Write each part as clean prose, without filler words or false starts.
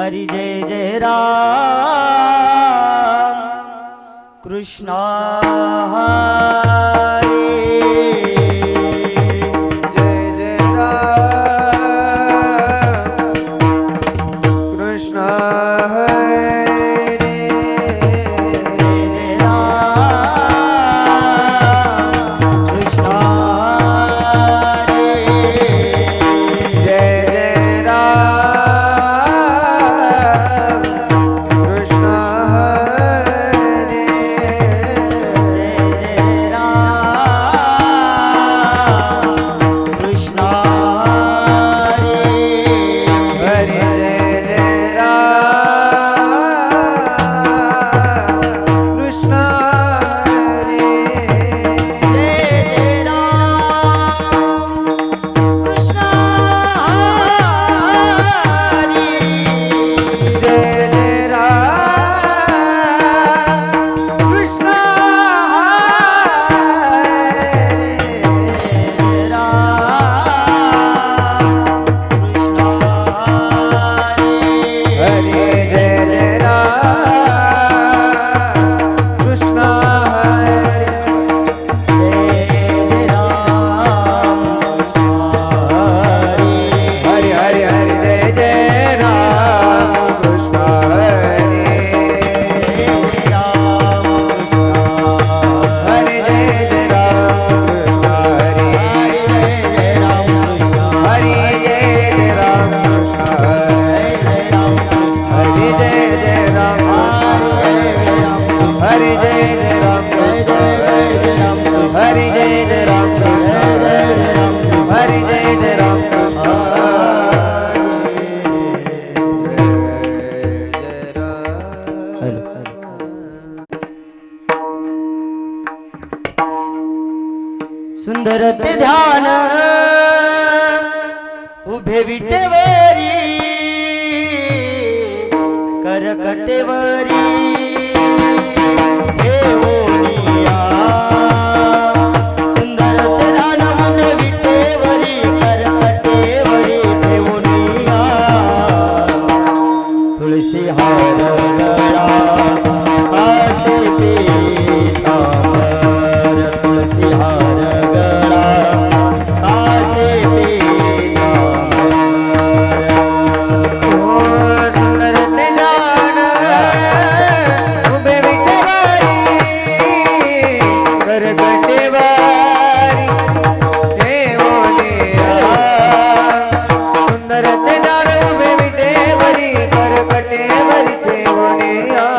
हरी जय जय राम कृष्ण हरी जय जय राम कृष्ण हरी जय जय राम कृष्ण हरी जय जय राम कृष्ण हरी जय जय राम कृष्ण हरी हरी जय जय राम कृष्ण हरी जय जय राम कृष्ण हरी जय जय राम कृष्ण हरी जय जय राम कृष्ण हरी हरि हरि जय जय राम कृष्ण हरी हरि जय जय राम कृष्ण हरी हरि जय जय राम कृष्ण हरि जय जय राम कृष्ण हरि जय जय राम कृष्ण हरि जय जय राम कृष्ण हरि जय जय राम कृष्ण जय राम सुंदर ते ध्यान उभे विटेवरी करकटेवरी ठेवोनिया. सुंदर ते ध्यान उभे विटेवरी करकटेवरी ठेवोनिया. तुळशी हार गळा आसे पीतांबर तुळशी हार गळा आसे पीतांबर सुंदर ते जान उभे विटेवारी करगटेवारी ठेवोनिया. सुंदर ते जान उभे विटेवारी करगटेवारी ठेवोनिया.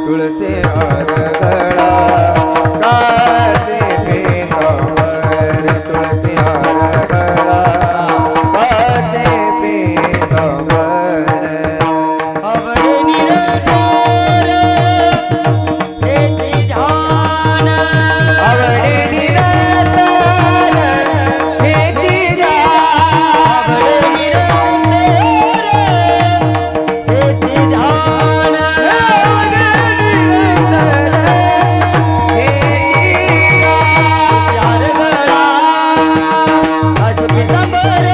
तुळसी हार गळा कासे पीतांबर तुळसी हार गळा कासे पीतांबर आवडे निरंतर हेची ध्यान आवडे निरंतर हेची जाण. आवडे निरंतर हेची ध्यान आवडे निरंतर हेची जाण. चार गळा असे पितांबर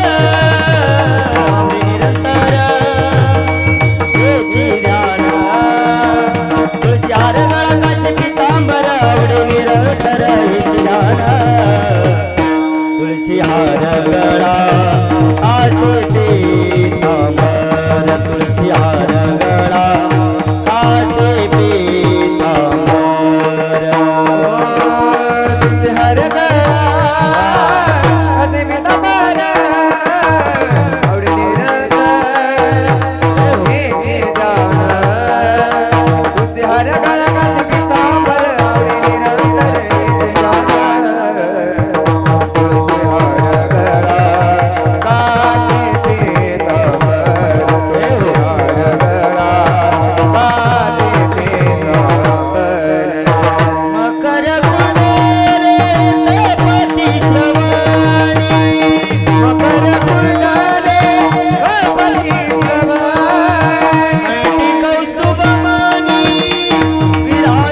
आवडे निरंतर हेची ध्यान तुळशी हार गळा काशी पितांबर आवडे निरंतर हेची ध्यान तुळशी हार गळा आसे पीतांबर तुळशी हार गळा आसे पीतांबर तुझे हर गळा असे पितांबर आवडे निरंतर हेची जाण. तुझे हर गळा कासे पितांबर आवडे निरंतर हेची जाण. तुझे हर गळा कासे पितांबर तुझे हर गळा कासे पितांबर मकर कुंडले गणपती श्रवणी मकर कुंडले गणपती श्रवणी कौस्तुभमणी विराजिता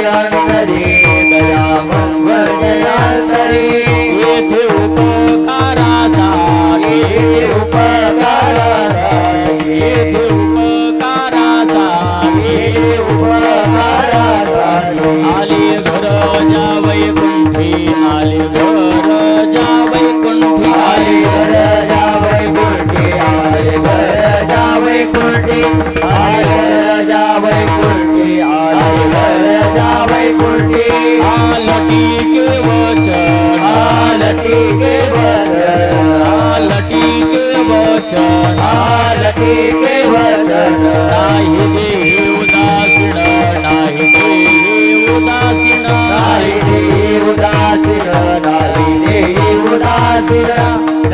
अंतरी दयावंत अंतरी येथे उपकारासाठी येथे उपकारासाठी आले घर जावई कुंठी आले घर जावई कुंठी आले घर जावई कुंठी आले घर जावई कुंठी आले घर जावई कुंठी आले घर जावई कुंठी आलटी के वचन आलटी के वचन आलटी के वचन आलटी के वचन नाही देही उदासीन नाही देही उदासीन नाही देही उदासीन नाही देही उदासीन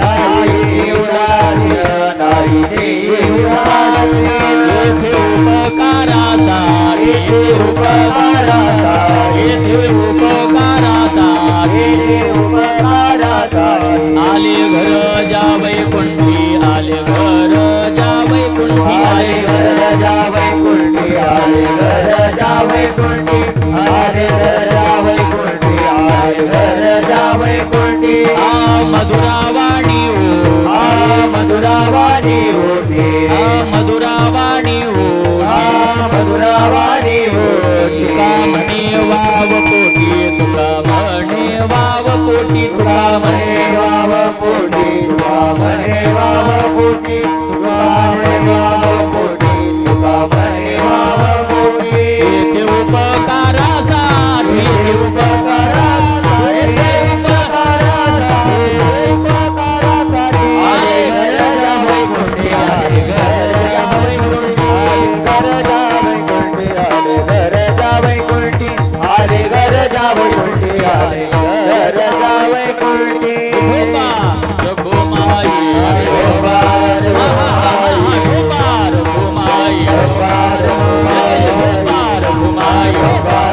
नाही देही उदासीन नाही देही उदासीन येथे उपकारासाठी येथे उपकारासाठी येथे उपकारासाठी येथे उपकारासाठी आले घर जावई कुंठी आले घर जावई कुंठी आले घर जावई कुंठी आले घर जावई कुंठी आले घर जावई कुंठी आले घर जावई कुंठी आ मधुरावाणी हो आ मधुरावाणी होती आ मधुरावाणी हो आ मधुरावाणी होती तुका म्हणे वाव पोटी तुका म्हणे वाव पोटी तुका म्हणे वाव पोटी तुका म्हणे वाव पोटी तुका म्हणे वाव पोटी तुका म्हणे वाव पोटी येथे उपकारासाठी येथे उपकारासाठी उपकारासाठी आले घर जावई कुंठी आले घर जावई कुंठी आले घर जावई कुंठी आले घर जावई कुंठी आले घर जावई कुंठी रघुमाई गोपाल रघुमाई रघुमाई गोपाल रघुमाई गोपाल रघुमाई गोपाल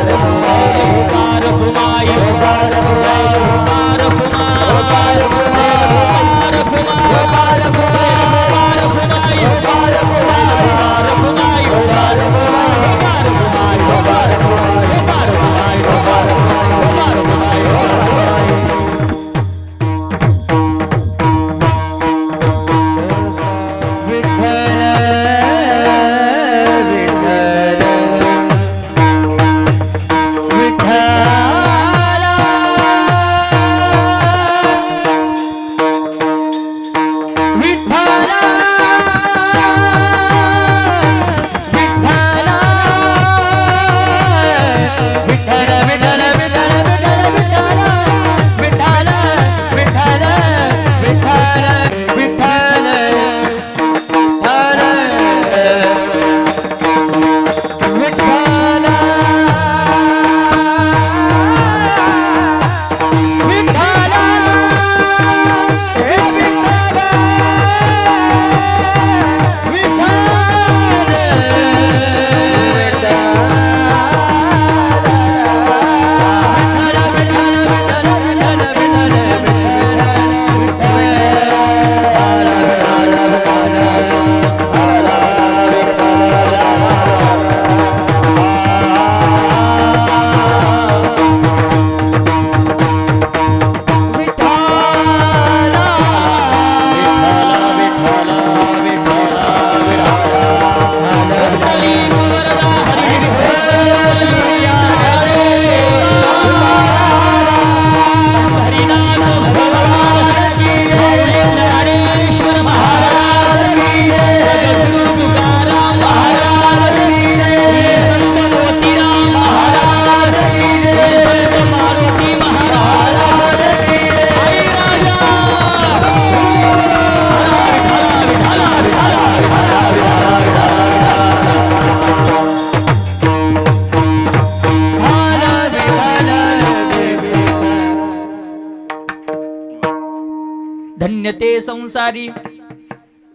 संसारी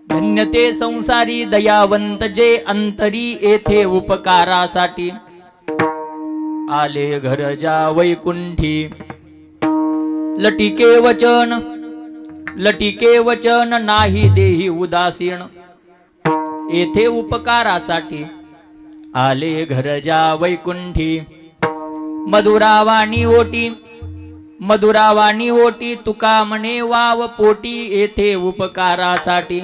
धन्य ते संसारी दयावंत जे अंतरी येथे उपकारासाठी आले घर जा वैकुंठी लटिके वचन नाही देही उदासीन येथे उपकारासाठी आले घर जा वैकुंठी मधुरावाणी ओटी मधुरावाणी ओटी तुका म्हणे वाव पोटी येथे उपकारासाठी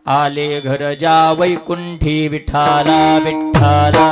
आले घर जा वैकुंठी विठाला विठाला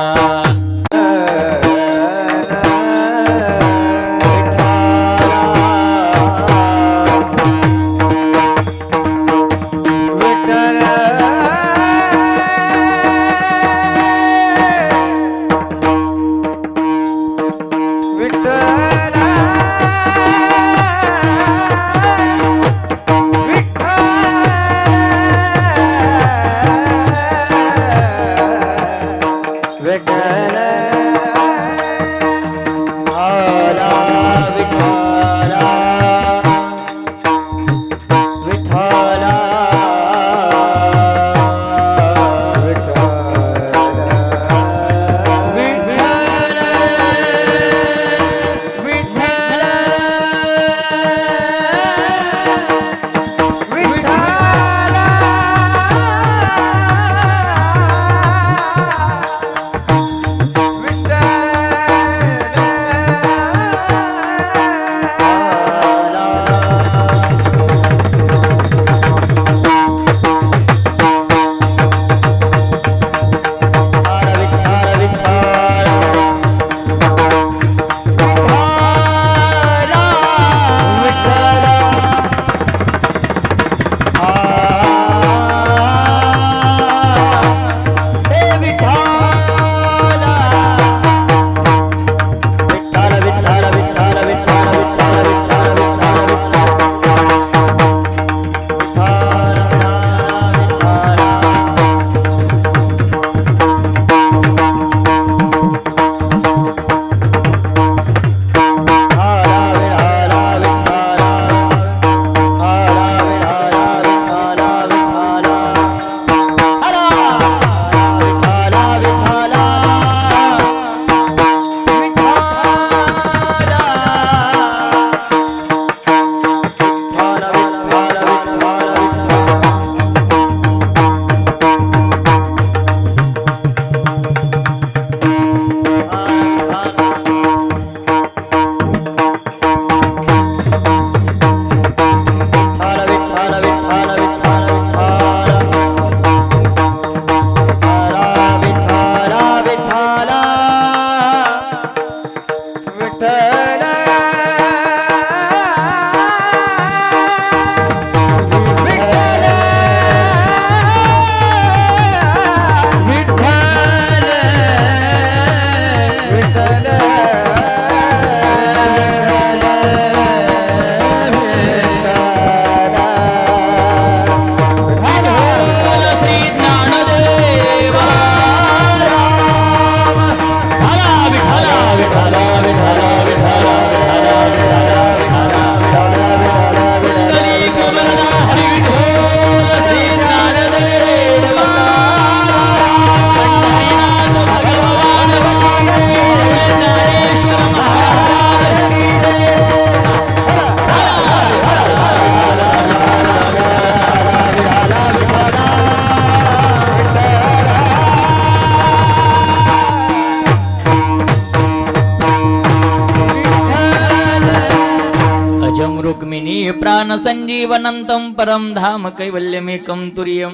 प्राण संजीवनंतं परम धाम कैवल्यमेकं तुर्यं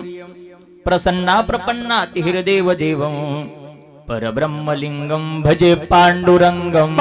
प्रसन्ना प्रपन्नातिहृदेव देवं परब्रह्मलिंगं भजे पांडुरंगं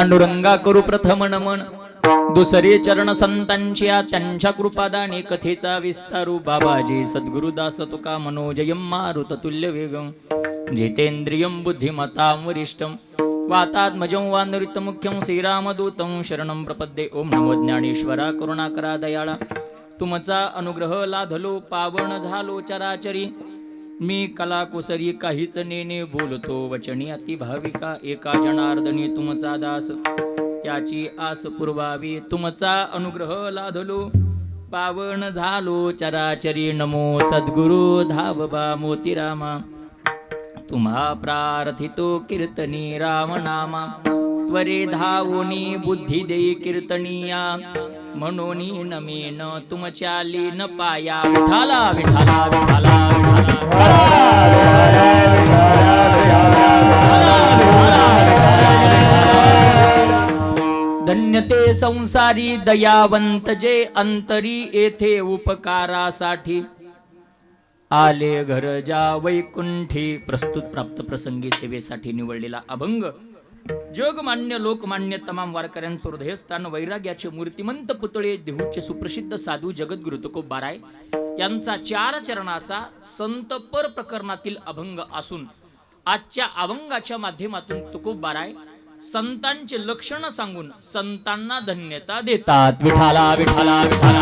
पांडुरंगा करू प्रथम नमन दुसरे चरण संतांच्या त्यांच्या कृपादाने कथेचा विस्तारू बाबाजी सद्गुरुदास तुका मनोजयम मारुत तुल्य वेगम जितेंद्रियम बुद्धिमतां वरिष्ठम वातात्मजं वानरित मुख्यं श्रीरामदूतं शरणं प्रपद्ये ओम नमो ज्ञानेश्वरा करुणाकरा दयाळा तुमचा अनुग्रह लाधलो पावन झालो चराचरी मी कला कुसरी काहीच नेने बोलतो वचनी अति भाविका एका जनार्दनी तुमचा दास त्याची आस पुरवावी तुमचा अनुग्रह लाधलो पावन झालो चराचरी नमो सद्गुरु धावबा मोतीरामा तुम्हा प्रार्थितो कीर्तनी रामनामा त्वरे धावोनी बुद्धी देई कीर्तनीया म्हणून नमेन तुमच्या लीन पाया विठाला विठाला विठाला धन्य ते संसारी दयावंत जे अंतरी येथे उपकारासाठी आले घर जा वैकुंठी प्रस्तुत प्राप्त प्रसंगी सेवेसाठी निवडलेला अभंग जगमान्य लोकमान्य तमाम वारकऱ्यांचं हृदयस्थान वैराग्याचे मूर्तिमंत पुतळे देहूचे सुप्रसिद्ध साधू जगद्गुरु तुकोबाराय यांचा 4 चरणाचा संतपर प्रकरणातील अभंग असून आजच्या अभंगाच्या माध्यमातून तुकोबाराय संतांचे लक्षण सांगून संतांना धन्यता देतात विठाला विठाला विठाला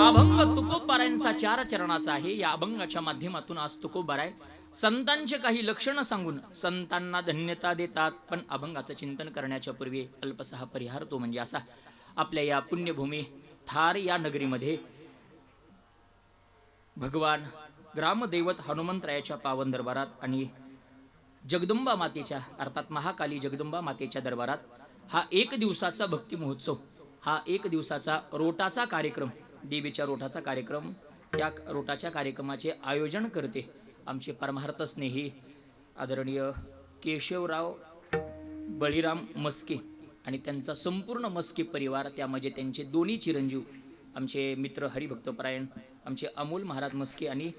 अभंग तुकोबारायांचा 4 चरणाचा आहे. या अभंगाच्या माध्यमातून आज तुकोबाराय संतांचे काही लक्षण सांगून संतांना धन्यता देतात. पण अभंगाचं चिंतन करण्याच्या पूर्वी अल्पसा परिहार तो म्हणजे असा, आपल्या या पुण्यभूमी थार या नगरीमध्ये भगवान ग्रामदैवत हनुमंतरायाच्या पावन दरबारात आणि जगदंबा मातेच्या अर्थात महाकाली जगदंबा मातेच्या दरबारात हा 1 दिवसाचा भक्ती महोत्सव, हा 1 दिवसाचा रोटाचा कार्यक्रम, देवीच्या रोटाचा कार्यक्रम, त्या रोटाच्या कार्यक्रमाचे आयोजन करते आमचे परमार्थ स्नेही आदरणीय केशवराव बळीराम मस्के आणि त्यांचा संपूर्ण मस्के परिवार, त्यामध्ये त्यांचे दोन्ही चिरंजीव आमचे मित्र हरिभक्तपरायण आमचे अमोल महाराज मस्के आणि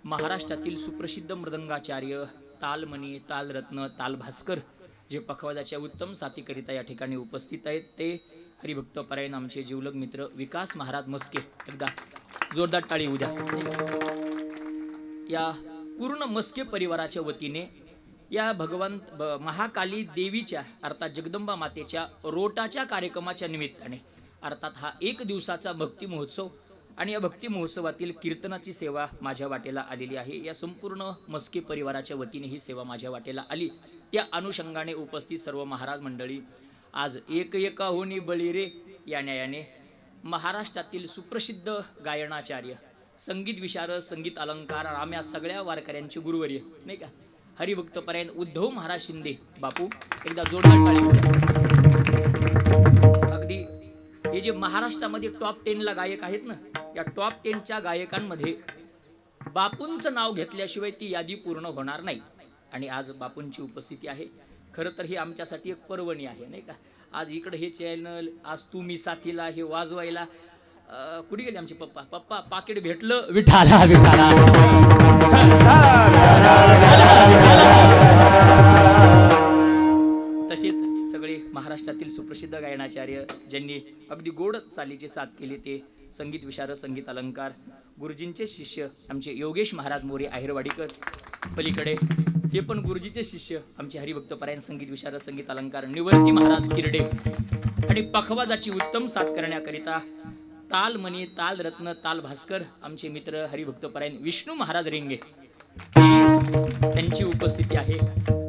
महाराष्ट्रातील सुप्रसिद्ध मृदंगाचार्य तालमणी तालरत्न तालभास्कर जे पखवाजाच्या उत्तम साथीकरिता या ठिकाणी उपस्थित आहेत, ते हरिभक्तपरायण आमचे जीवलग मित्र विकास महाराज मस्के. एकदा जोरदार टाळी उद्या. या पूर्ण मस्के परिवाराच्या वतीने या महाकाली देवीच्या अर्थात जगदंबा मातेच्या रोटाच्या कार्यक्रमाच्या निमित्ताने अर्थात हा 1 दिवसाचा भक्ती महोत्सव आणि या भक्ती महोत्सवातील कीर्तनाची सेवा माझ्या वाटेला आलेली आहे. या संपूर्ण मस्के परिवाराच्या वतीने ही सेवा माझ्या वाटेला आली. त्या अनुषंगाने उपस्थित सर्व महाराज मंडळी आज एक एकाहुनी बळी रे या न्यायाने महाराष्ट्रातील सुप्रसिद्ध गायनाचार्य संगीत विशारद संगीत अलंकार आम्या सगळ्या वारकऱ्यांचे गुरुवर्य नाही का हरिभक्तपरायण उद्धव महाराज शिंदे बापू, एकदा जोरदार टाळी. अगदी हे जे महाराष्ट्रामध्ये टॉप 10 ला गायक आहेत ना, या टॉप 10च्या गायकांमध्ये बापूंचं नाव घेतल्याशिवाय ती यादी पूर्ण होणार नाही. आणि आज बापूंची उपस्थिती आहे. खरं तर ही आमच्यासाठी एक पर्वणी आहे नाही का. आज इकडे हे चॅनल, आज तुम्ही साथीला हे वाजवायला कुठे गेले आमचे पप्पा, पप्पा पाकिट भेटलं विठाला विठाला. तसेच सगळे महाराष्ट्रातील सुप्रसिद्ध गायनाचार्य ज्यांनी अगदी गोड चालीची साथ केली ते संगीत विशारद संगीत अलंकार गुरुजींचे शिष्य आमचे योगेश महाराज मोरे आहेरवाडीकर. पलीकडे हे पण गुरुजीचे शिष्य आमचे हरिभक्तपरायण संगीत विशारद संगीत अलंकार निवर्ती महाराज किरडे. आणि पखवाजाची उत्तम साथ करण्याकरिता तालमणी तालरत्न तालभास्कर आमचे मित्र हरिभक्तपरायण विष्णू महाराज रेंगे त्यांची उपस्थिती आहे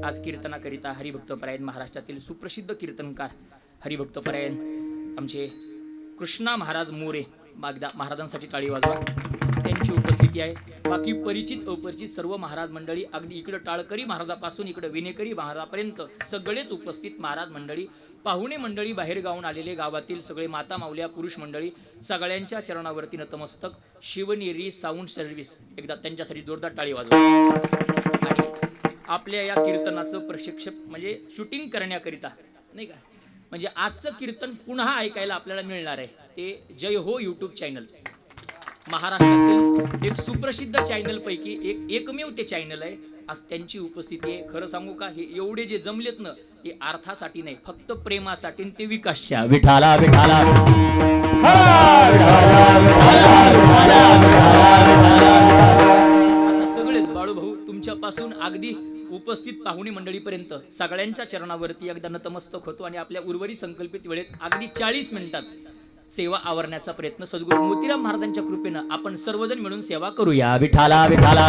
आज कीर्तनाकरिता. हरिभक्तपरायण महाराष्ट्रातील सुप्रसिद्ध कीर्तनकार हरिभक्तपरायण आमचे कृष्णा महाराज मोरे, महाराजांसाठी टाळी वाजवा, त्यांची उपस्थिती आहे. बाकी परिचित अपरिचित सर्व महाराज मंडळी अगदी इकडे टाळकरी महाराजापासून इकडे विनेकरी महाराजापर्यंत सगळेच उपस्थित महाराज मंडळी, पाहुणे मंडळी, बाहेर गावून आलेले गावातील सगळे माता माऊल्या पुरुष मंडळी सगळ्यांच्या चरणावरती नतमस्तक. शिवनेरी साऊंड सर्व्हिस एकदा त्यांच्यासाठी जोरदार टाळी वाजवा. आणि आपल्या या कीर्तनाचं प्रशिक्षक म्हणजे शूटिंग करण्याकरिता नाही का, म्हणजे आजचं कीर्तन पुन्हा ऐकायला आपल्याला मिळणार आहे ते जय हो यूट्यूब चॅनल. महाराष्ट्रातील एक सुप्रसिद्ध चॅनल पैकी एकमेव ते चॅनल आहे. आज त्यांची उपस्थिती आहे. खरं सांगू का, हे एवढे जे जमलेत ना, ते अर्थासाठी नाही, फक्त प्रेमासाठी आणि ते विकासच्या. विठाला विठाला आता सगळेच बाळूभाऊ तुमच्यापासून अगदी उपस्थित पाहुणे मंडळीपर्यंत सगळ्यांच्या चरणावरती एकदा नतमस्तक होतो आणि आपल्या उर्वरित संकल्पित वेळेत अगदी 40 मिनिटात सेवा आवरण्याचा प्रयत्न सद्गुरू मोतीराम महाराजांच्या कृपेनं आपण सर्वजण मिळून सेवा करूया. विठाला विठाला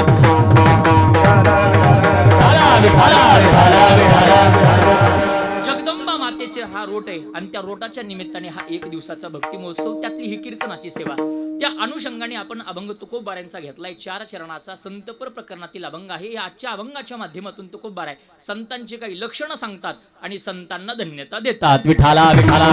जगदंबा मातेचे हा रोट आहे आणि त्या रोटाच्या निमित्ताने हा एक दिवसाचा भक्ती महोत्सव, त्यातली ही कीर्तनाची सेवा, त्या अनुषंगाने आपण अभंग तुकोबारांचा घेतलाय. 4 चरणाचा संतपर प्रकरणातील अभंग आहे. या आजच्या अभंगाच्या माध्यमातून तुकोबार आहे संतांची काही लक्षणं सांगतात आणि संतांना धन्यता देतात. विठाला विठाला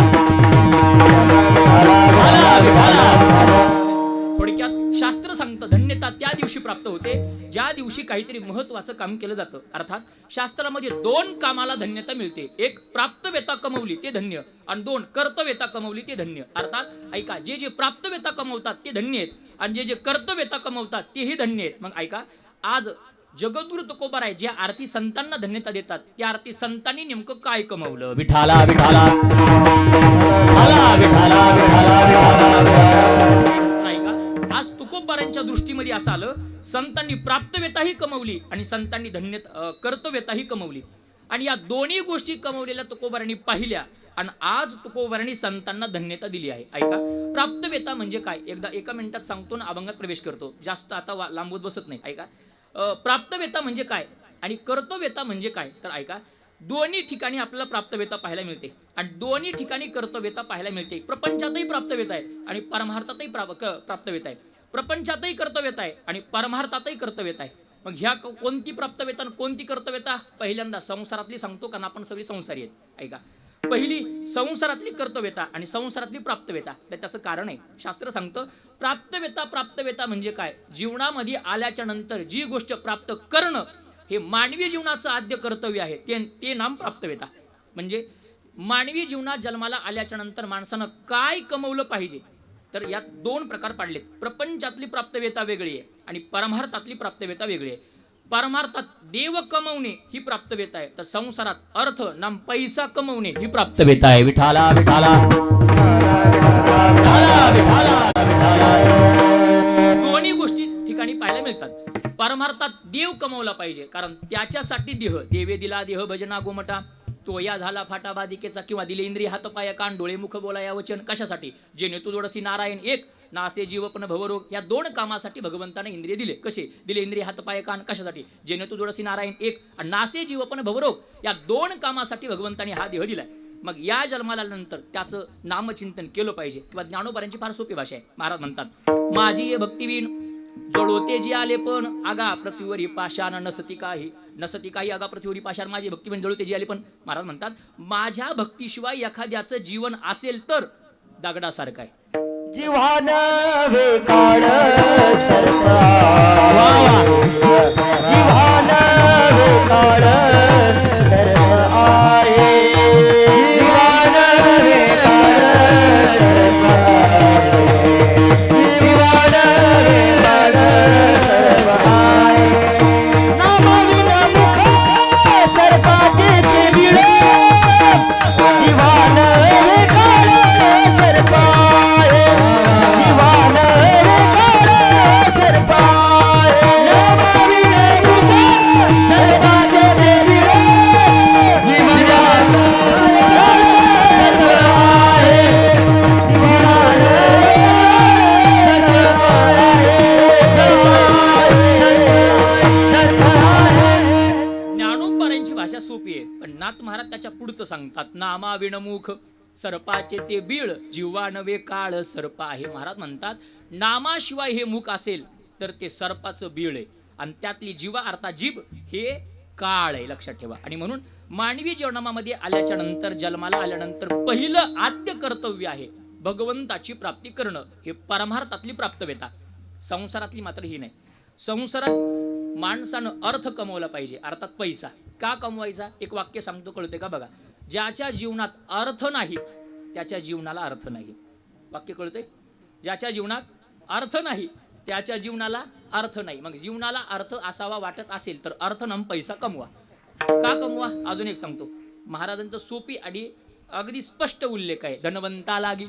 थोडक्यात शास्त्र सांगतं धन्यता त्या दिवशी प्राप्त होते ज्या दिवशी काहीतरी महत्वाचं काम केलं जातं. अर्थात शास्त्रामध्ये 2 कामाला धन्यता मिळते. एक प्राप्तवेता कमवली ते धन्य आणि 2 कर्तव्यता कमवली ते धन्य. अर्थात ऐका, जे जे प्राप्तवेता कमवतात ते धन्य आहेत आणि जे जे कर्तव्यता कमवतात तेही धन्य आहेत. मग ऐका, आज जगद्गुरु तुकोबार आहे ज्या आरती संतांना धन्यता देतात त्या आरती संतांनी नेमकं काय कमवलं. विठाला विठाला ऐका, आज तुकोबारांच्या दृष्टीमध्ये असं आलं, संतांनी प्राप्तवेताही कमवली आणि संतांनी कर्तव्यताही कमवली आणि या दोन्ही गोष्टी कमवलेल्या तुकोबारांनी पाहिल्या आणि आज तुकोबारांनी संतांना धन्यता दिली आहे. ऐका, प्राप्तवेता म्हणजे काय, एकदा एका मिनिटात सांगतो ना अभंगात प्रवेश करतो, जास्त आता लांबवत बसत नाही. ऐका, प्राप्तवेता म्हणजे काय आणि कर्तव्यता म्हणजे काय, तर ऐका, दोन्ही ठिकाणी आपल्याला प्राप्तवेता पाहायला मिळते आणि दोन्ही ठिकाणी कर्तव्यता पाहायला मिळते. प्रपंचातही प्राप्तवेता आहे आणि परमार्थातही प्राप्तवेता आहे. प्रपंचातही कर्तव्यता आहे आणि परमार्थातही कर्तव्यता आहे. मग ह्या कोणती प्राप्तवेता आणि कोणती कर्तव्यता, पहिल्यांदा संसारातली सांगतो कारण आपण सगळी संसारी आहेत. ऐका, पहिली संसारातली कर्तव्यता आणि संसारातली प्राप्तवेता. त्याचं कारण आहे, शास्त्र सांगतं प्राप्तवेता म्हणजे काय, जीवनामध्ये आल्याच्या नंतर जी गोष्ट प्राप्त करणं हे मानवी जीवनाचं आद्य कर्तव्य आहे, ते नाम प्राप्तवेता. म्हणजे मानवी जीवनात जन्माला आल्याच्या नंतर माणसानं काय कमवलं पाहिजे, तर यात 2 प्रकार पाडलेत. प्रपंचातली प्राप्तवेता वेगळी आहे आणि परमार्थातली प्राप्तवेता वेगळी आहे. परमार्थात देव कमवणे ही प्राप्तवेता आहे, तर संसारात अर्थ नाम पैसा कमवणे ही प्राप्तवेता आहे. विठाला विठाला दोन्ही गोष्टी ठिकाणी पाहायला मिळतात. परमार्थात देव कमवला पाहिजे कारण त्याच्यासाठी देवे दिला देह भजना गोमटा, तो या झाला फाटा बाधिकेचा, किंवा दिले इंद्रिय हात पाय कान डोळे मुख बोलाया वचन. कशासाठी, जेणे तू जोडसी नारायण एक, नासे जीवपण भवरोग. या 2 कामासाठी भगवंताने इंद्रिय दिले. कसे दिले इंद्रिय हात पाय कान, कशासाठी, जेणे तू जोडसी नारायण एक आणि नासे जीवपण भवरोग. या 2 कामासाठी भगवंताने हा देह दिलाय. मग या जन्माला नंतर त्याचं नामचिंतन केलं पाहिजे. किंवा ज्ञानोबारांची फार सोपी भाषा आहे. महाराज म्हणतात, माझी ये भक्तिवीण जळोते जी आले पण आगा पृथ्वीवरी पाषाण नसती काही आगा पृथ्वीवरी पाषाण. माझी भक्तिवीण जळोते जी आले पण. महाराज म्हणतात, माझ्या भक्तीशिवाय एखाद्याचं जीवन असेल तर दगडासारखं आहे. जीवान वेकाळ सरपा, जीवान वेकाळ सर्व आहे, जीवान वेकाळ सर्व आहे, जीवान वेकाळ सर्व आहे. नामाविन मुख सर्पाचे ते बिळ, जीवान वेकाळ सर्प आहे, जीवान वेकाळ सर्प आहे. नामाविन मुख सर्पाचे ते बिळ, जीवान वेकाळ सर्प आहे, जीवान सर्प आहे. ज्ञानोबारांची भाषा सोपी आहे पण नाथ महाराज त्याच्या पुढचं सांगतात, नामाविणमुख सर्पाचे ते बीळ, जीवा नवे काळ सर्प आहे. महाराज म्हणतात, नामाशिवाय हे मुख असेल तर ते सर्पाचं बीळ आहे आणि त्यातली जीवा अर्थात जीभ हे काळ आहे, लक्षात ठेवा. आणि म्हणून मानवी जीवनामध्ये आल्याच्या नंतर, जन्माला आल्यानंतर पहिलं आद्य कर्तव्य आहे भगवंताची प्राप्ती करणं. हे परमार्थातली प्राप्तवेता. संसारातली मात्र ही नाही. संसारात माणसानं अर्थ कमवला पाहिजे, अर्थात पैसा. का कमवायचा, एक वाक्य सांगतो, कळते का बघा. ज्याच्या जीवनात अर्थ नाही त्याच्या जीवनाला अर्थ नाही. वाक्य कळते, ज्याच्या जीवनात अर्थ नाही त्याच्या जीवनाला अर्थ नाही. मग जीवनाला अर्थ असावा वाटत असेल तर अर्थ न पैसा कमवा. का कमवा? अजून एक सांगतो. महाराजांचं सोपी आणि अगदी स्पष्ट उल्लेख आहे. धनवंता लागी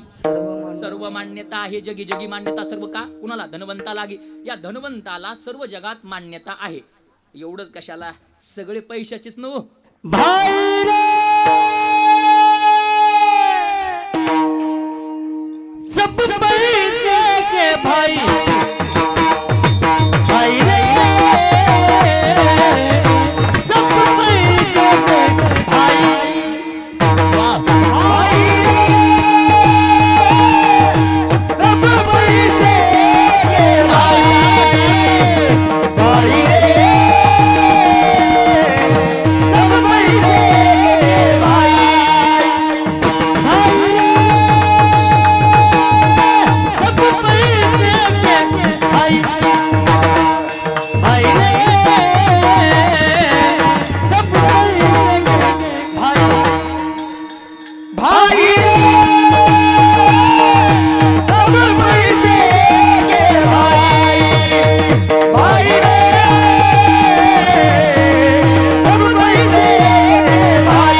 सर्व मान्यता आहे जगी. जगी मान्यता सर्व का? कुणाला? धनवंता लागी. या धनवंताला सर्व जगात मान्यता आहे. एवढंच कशाला? सगळे पैशाचेच नव्ह भाई रे सब पैसे के भाई, भाई रे सब पैसे के भाई, भाई रे सब पैसे के भाई, भाई रे सब पैसे के भाई, भाई रे सब पैसे के भाई, भाई रे सब पैसे के भाई, भाई रे सब पैसे के भाई, भाई रे सब पैसे के भाई,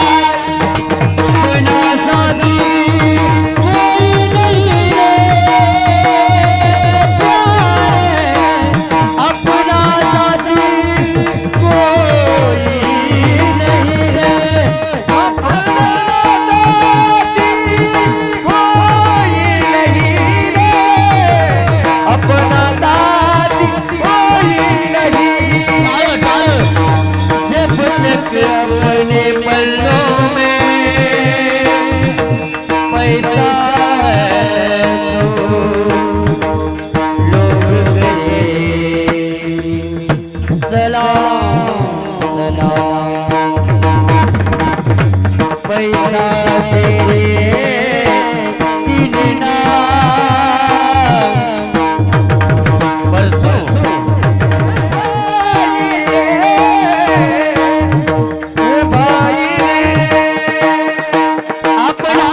बिना शादी कोई नहीं रे प्यारे, अपना शादी कोई नहीं रे, अपना शादी कोई नहीं रे, अपना शादी कोई नहीं, जब तक अपने पल्लों में पैसा है तो लोग गए सलाम सलाम, पैसा तेरे दिन ना परसों भाई रे अपना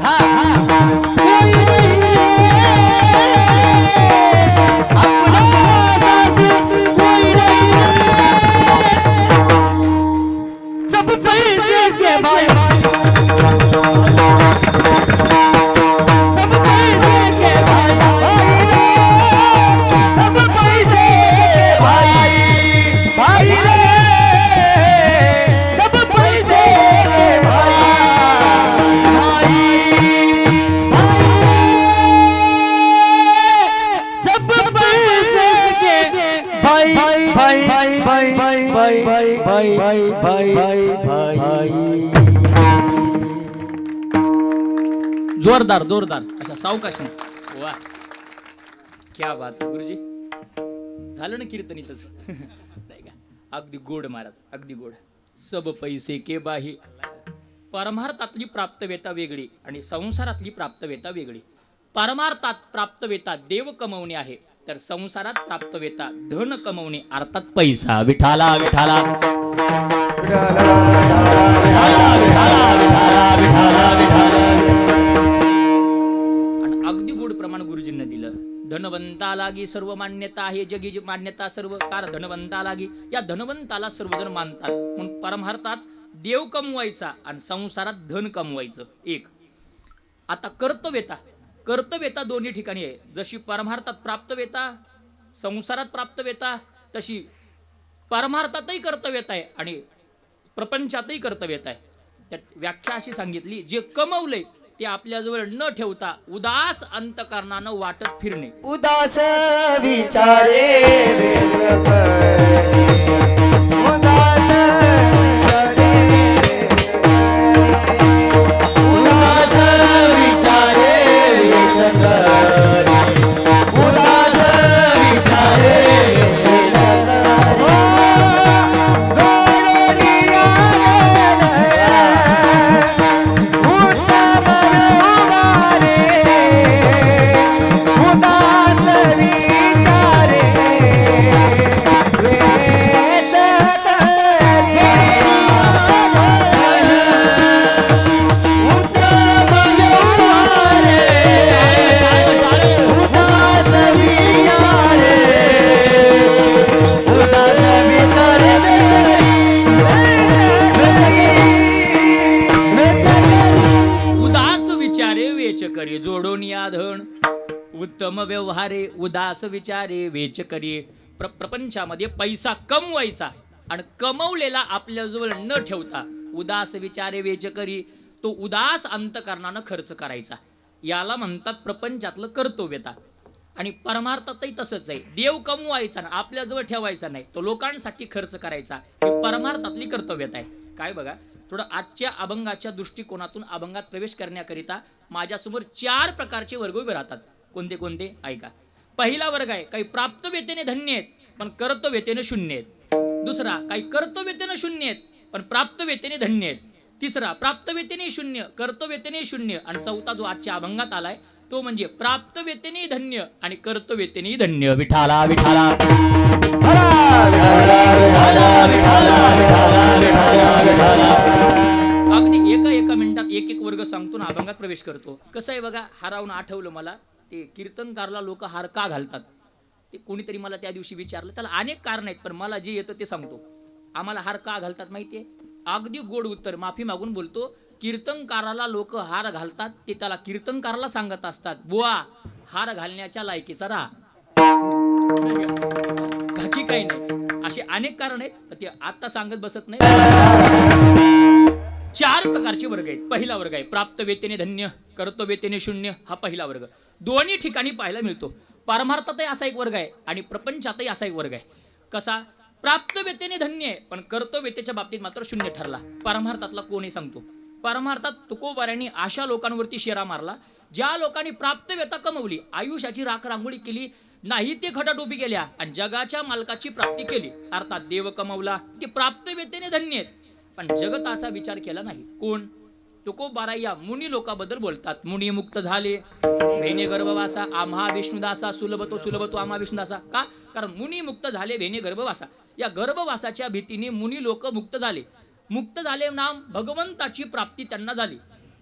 हाँ हाँ कोई नहीं रे, अपना कोई नहीं रे, सब पैसे के भाई, सब पैसे के भाई, भाई रे सब पैसे के भाई, भाई रे सब पैसे के भाई, भाई सब पैसे के भाई, भाई भाई भाई भाई भाई भाई भाई भाई भाई भाई, जोरदार जोरदार अशा सावकाशने. वा क्या बात आहे गुरुजी. झालं ना कीर्तनीतच नाही का? अगदी गोड महाराज, अगदी गोड. सब पैसे के बाही. परमार्थातली प्राप्तवेता वेगळी आणि संसारातली प्राप्तवेता वेगळी. परमार्थात प्राप्तवेता देव कमवणे आहे, तर संसारात प्राप्तवेता धन कमवणे अर्थात पैसा. विठाला विठाला आणि अगदी गोड प्रमाण गुरुजींना दिलं. धनवंता लागी सर्व मान्यता आहे जगी मान्यता सर्व कार धनवंता लागी. या धनवंताला सर्वजण मानतात. म्हणून परमार्थात देव कमवायचा आणि संसारात धन कमवायचं एक. आता कर्तव्यता, कर्तव्यता दोन्ही ठिकाणी आहे. जशी परमार्थात प्राप्तव्यता संसारात प्राप्तव्यता, तशी परमार्थातही कर्तव्यता आहे आणि प्रपंचातही कर्तव्यता आहे. त्यात व्याख्या अशी सांगितली, जे कमवलंय ते आपल्याजवळ न ठेवता उदास अंतकरणानं वाटत फिरणे. उदास विचारे व्यक्त करे, उदास विचारे उदास विचारे व्यक्त करे, उदास विचारे व्यक्त करे, गोडनिया उत्तम उदारे, उदास विचारे करी जोडून या धन, उत्तम व्यवहारे उदास विचारे वेच करी. प्रपंचामध्ये पैसा कमवायचा आणि कमवलेला आपल्याजवळ न ठेवता उदास विचारे वेच करी, तो उदास अंतकरणानं खर्च करायचा. याला म्हणतात प्रपंचातलं कर्तव्यता. आणि परमार्थातही तसंच आहे. देव कमवायचा ना आपल्याजवळ ठेवायचा नाही, तो लोकांसाठी खर्च करायचा. ही परमार्थातली कर्तव्यता आहे. काय बघा, थोडं आजच्या अभंगाच्या दृष्टिकोनातून अभंगात प्रवेश करण्याकरिता माझ्यासमोर 4 प्रकारचे वर्ग उभे राहतात. कोणते कोणते ऐका. पहिला वर्ग आहे काही प्राप्तव्यतेने धन्य आहेत पण कर्तव्यतेने शून्य आहेत. दुसरा काही कर्तव्यतेने शून्य आहेत पण प्राप्तव्यतेने धन्य आहेत. तिसरा प्राप्तव्यतेने शून्य कर्तव्यतेने शून्य. आणि चौथा जो आजच्या अभंगात आलाय तो म्हणजे प्राप्तव्यतेने धन्य आणि कर्तव्यतेने धन्य. विठाला विठाला अगदी एका मिनिटात एक वर्ग सांगतो ना अभंगात प्रवेश करतो. कसं आहे बघा, हारावून आठवलं मला ते कीर्तनकारला लोक हार का घालतात ते कोणीतरी मला त्या दिवशी विचारलं. त्याला अनेक कारण आहेत पण मला जे येतं ते सांगतो. आम्हाला हार का घालतात माहितीये? अगदी गोड उत्तर माफी मागून बोलतो. कीर्तनकाराला लोक हार घालतात ते त्याला कीर्तनकाराला सांगत असतात, बुवा हार घालण्याच्या लायकीचा राहा. बाकी काही नाही. असे अनेक कारण आहेत ते आता सांगत बसत नाही. 4 प्रकारचे वर्ग आहेत. पहिला वर्ग आहे प्राप्तव्यतेने धन्य कर्तव्यतेने शून्य. हा पहिला वर्ग दोन्ही ठिकाणी पाहायला मिळतो. परमार्थातही असा एक वर्ग आहे आणि प्रपंचातही असा एक वर्ग आहे. कसा? प्राप्तव्यतेने धन्य आहे पण कर्तव्यतेच्या बाबतीत मात्र शून्य ठरला. परमार्थातला कोणी सांगतो? परमार्थात तुकोबाऱ्यांनी अशा लोकांवरती शेरा मारला ज्या लोकांनी प्राप्तव्यता कमवली, आयुष्याची राख रांगोळी केली नाही, ते खटाटोपी केल्या आणि जगाच्या मालकाची प्राप्ती केली. अर्थात देव कमवला, ते प्राप्तव्यतेने धन्य आहेत पण जगताचा विचार केला नाही. कोण? तुकोबाराय या मुनी लोकाबद्दल बोलतात. मुनी मुक्त झाले वेणे गर्भवासा आम्हा विष्णुदासा सुलभतो आम्हा विष्णुदासा. का? कारण मुनी मुक्त झाले वेणे गर्भवासा. या गर्भवासाच्या भीतीने मुनी लोक मुक्त झाले. मुक्त झाले नाम भगवंताची प्राप्ती त्यांना झाली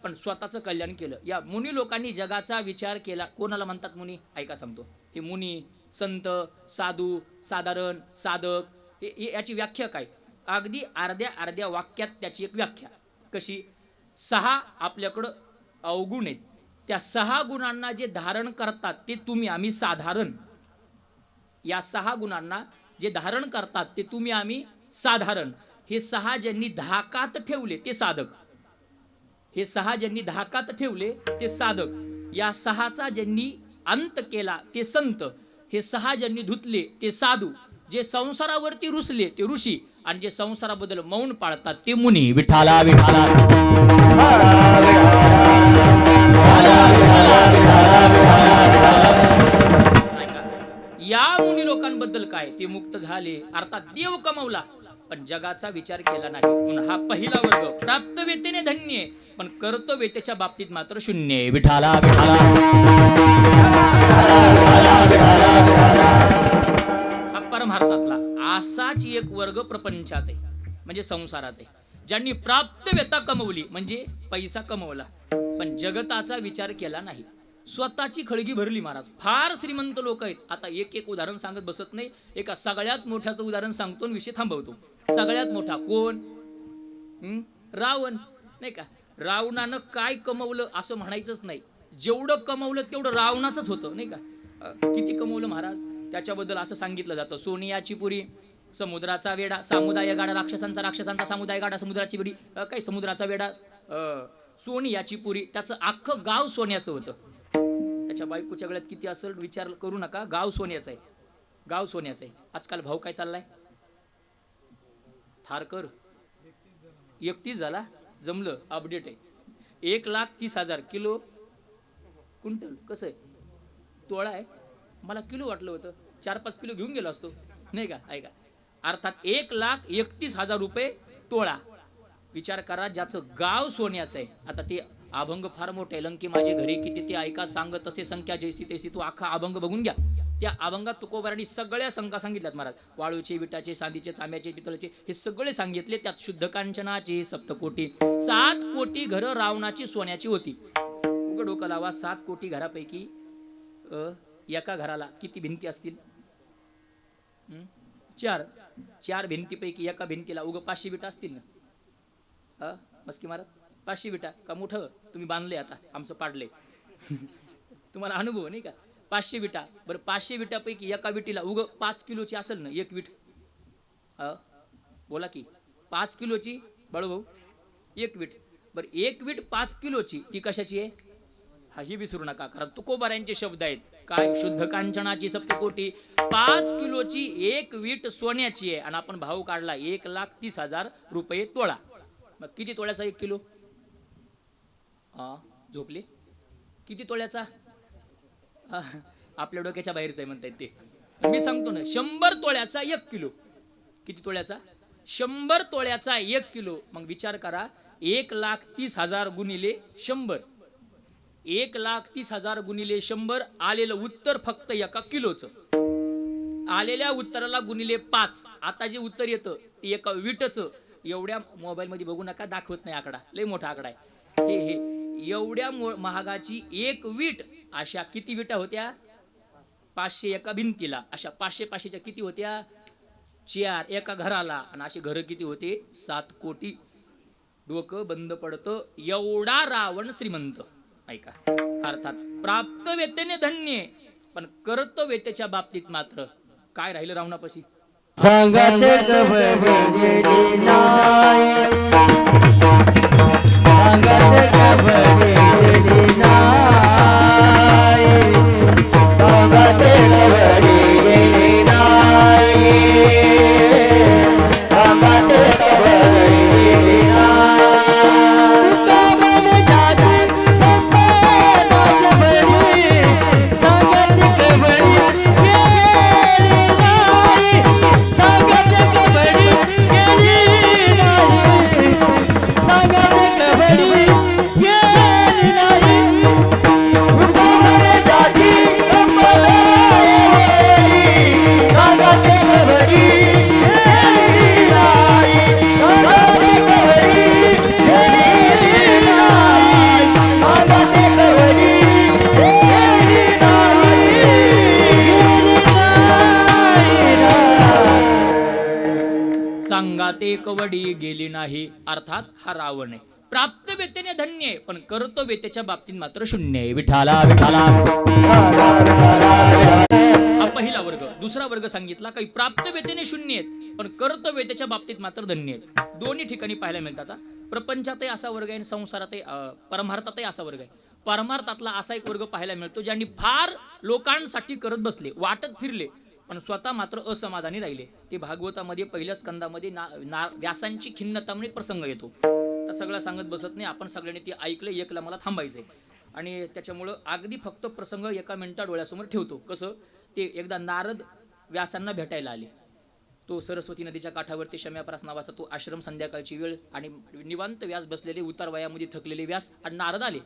पण स्वतःचं कल्याण केलं. या मुनी लोकांनी जगाचा विचार केला. कोणाला म्हणतात मुनी? ऐका सांगतो. हे मुनी संत साधू साधारण साधक याची व्याख्या काय? अगदी अर्ध्या वाक्यात त्याची एक व्याख्या. कशी? 6 आपल्याकडं अवगुण आहेत. त्या 6 गुणांना जे धारण करतात ते तुम्ही आम्ही साधारण. या 6 गुणांना जे धारण करतात ते तुम्ही आम्ही साधारण. हे 6 ज्यांनी धाकात ठेवले ते साधक. हे 6 ज्यांनी धाकात ठेवले ते साधक. या 6चा ज्यांनी अंत केला ते संत. हे 6 ज्यांनी धुतले ते साधू. जे संसारावरती रुसले ते ऋषी आणि जे संसाराबद्दल मौन पाळतात ते मुनी. विठाला विठाला या मुनी लोकांबद्दल काय? ते मुक्त झाले अर्थात देव कमवला पण जगाचा विचार केला नाही. म्हणून हा पहिला वर्ग प्राप्तव्यतेने धन्य पण कर्तव्यतेच्या बाबतीत मात्र शून्य आहे. विठाला विठाला हा परमार्थातला. असाच एक वर्ग प्रपंचात आहे म्हणजे संसारात आहे. ज्यांनी प्राप्तव्यता कमवली म्हणजे पैसा कमवला पण जगताचा विचार केला नाही. स्वतःची खळगी भरली. महाराज फार श्रीमंत लोक आहेत. आता एक उदाहरण सांगत बसत नाही. एका सगळ्यात मोठ्याचं उदाहरण सांगतो आणि विषय थांबवतो. सगळ्यात मोठा कोण? रावण. नाही का? रावणानं काय कमवलं असं म्हणायचंच नाही. जेवढं कमवलं तेवढं रावणाचंच होतं. नाही का? किती कमवलं महाराज? त्याच्याबद्दल असं सांगितलं जातं. सोनियाची पुरी, समुद्राचा वेडा, सामुदाय गाडा, राक्षसांचा सामुदाय गाडा, समुद्राची वेडी, काय समुद्राचा वेडा, सोनियाची पुरी. त्याचं अख्खं गाव सोन्याचं होतं. त्याच्या बायकोच्या गळ्यात किती असेल विचार करू नका. गाव सोन्याचं आहे. गाव सोन्याचं आहे. आजकाल भाव काय चाललाय? थारकर 31 झाला. जमलं अपडेट आहे. 1,30,000 किलो क्विंटल. कसं आहे? तोळा आहे. मला किलो वाटलं होतं. 4-5 किलो घेऊन गेलो असतो. नाही का? ऐका. अर्थात 1,31,000 रुपये तोळा. विचार करा ज्याचं गाव सोन्याचं आहे. आता ते अभंग फार मोठे आहे. लंकी माझे घरी किती ते ऐका सांग तसे संख्या जैसी तैसी. तू अख्खा अभंग बघून घ्या. त्या अभंगात तुकोबारांनी सगळ्या संख्या सांगितल्यात महाराज. वाळूचे, विटाचे, चांदीचे, तांब्याचे, पितळेचे हे सगळे सांगितले. त्यात शुद्ध कांचनाची 7 कोटी 7 कोटी घरं रावणाची सोन्याची होती. उघड डोकं लावा. 7 कोटी घरापैकी एका घराला किती भिंती असतील? 4 भिंतीपैकी एका भिंतीला 500 विटा असतील ना? मस्की मारत 500 विटा का मोठं तुम्ही बांधले? आता आमचं पाडले तुम्हाला अनुभव नाही का? 500 विटा, बरं 500 विटापैकी एका विटीला 5 किलोची असेल ना एक वीट, बोला की 5 किलोची बाळूभाऊ एक वीट, बरं एक वीट 5 किलोची, ती कशाची आहे? हा ही विसरू नका, कारण तुकोबारायांचे शब्द आहेत काय, शुद्ध कांचनाची सप्तकोटी, 5 किलोची एक वीट सोन्याची आहे आणि आपण भाव काढला 1,30,000 रुपये तोळा. मग किती तोळ्याचा 1 किलो? झोपले किती तोळ्याचा? आपल्या डोक्याच्या बाहेरच आहे म्हणतायत ते. मी सांगतो ना 100 तोळ्याचा 1 किलो. किती तोळ्याचा? 100 तोळ्याचा 1 किलो. मग विचार करा 1,30,000 गुणिले 100, 1,30,000 गुणिले 100, आलेलं उत्तर फक्त एका किलोचं. आलेल्या उत्तराला गुणिले 5, आता जे उत्तर येतं ते एका वीटचं. एवढ्या मोबाईल मध्ये बघू नका, दाखवत नाही आकडा, लय मोठा आकडा आहे. हे एवढ्या महागाची एक वीट, अशा किती विटा होत्या? 500 एका भिंतीला, अशा 500च्या किती होत्या? 4 एका घराला, आणि असे घर किती होते? 7 कोटी. डोकं बंद पडतं, एवढा रावण श्रीमंत. ऐका, अर्थात प्राप्त वेतेने धन्य, पण कर्तव्यतेच्या बाबतीत मात्र काय राहिलं रावणापाशी? संगत कबड्डी नाही, संगत कबड्डी नाही, संगत कबड्डी नाही, संगत कबड्डी नाही. कामन जाती संपदाच बडी, संगत कबड्डी गेली नाही, संगत कबड्डी गेली नाही, संगत कबड्डी गेली नाही. कामन जाती संपदाच बडी, संगत कबड्डी गेली नाही, संगत कबड्डी गेली नाही, संगत कबड्डी गेली नाही. सांगाते कवडी गेली नाही, अर्थात हा रावण आहे. प्राप्त वेतेने धन्य आहे, पण कर्तव्यतेच्या बाबतीत मात्र शून्य आहे. विठाला विठाला. हा पहिला वर्ग. दुसरा वर्ग सांगितला काही प्राप्त वेतेने शून्य आहेत, पण कर्तव्यतेच्या बाबतीत मात्र धन्य आहेत. दोन्ही ठिकाणी पाहायला मिळतात. प्रपंचातही असा वर्ग आहे आणि संसारातही परमार्थातही असा वर्ग आहे. परमार्थातला असा एक वर्ग पाहायला मिळतो ज्यांनी फार लोकांसाठी करत बसले, वाटत फिरले, पण स्वतः मात्र असमाधानी राहिले. ते भागवतामध्ये पहिल्या स्कंदामध्ये व्यासांची खिन्नता म्हणून एक प्रसंग येतो. तर सगळं सांगत बसत नाही, आपण सगळ्यांनी ते ऐकलं, एकला मला थांबायचंय आणि त्याच्यामुळं अगदी फक्त प्रसंग एका मिनिटा डोळ्यासमोर ठेवतो. कसं ते एकदा नारद व्यासांना भेटायला आले. तो सरस्वती नदीच्या काठावरती शम्यापरास नावाचा तो आश्रम, संध्याकाळची वेळ आणि निवांत व्यास बसलेले, उतार वयामध्ये थकलेले व्यास आणि नारद आले.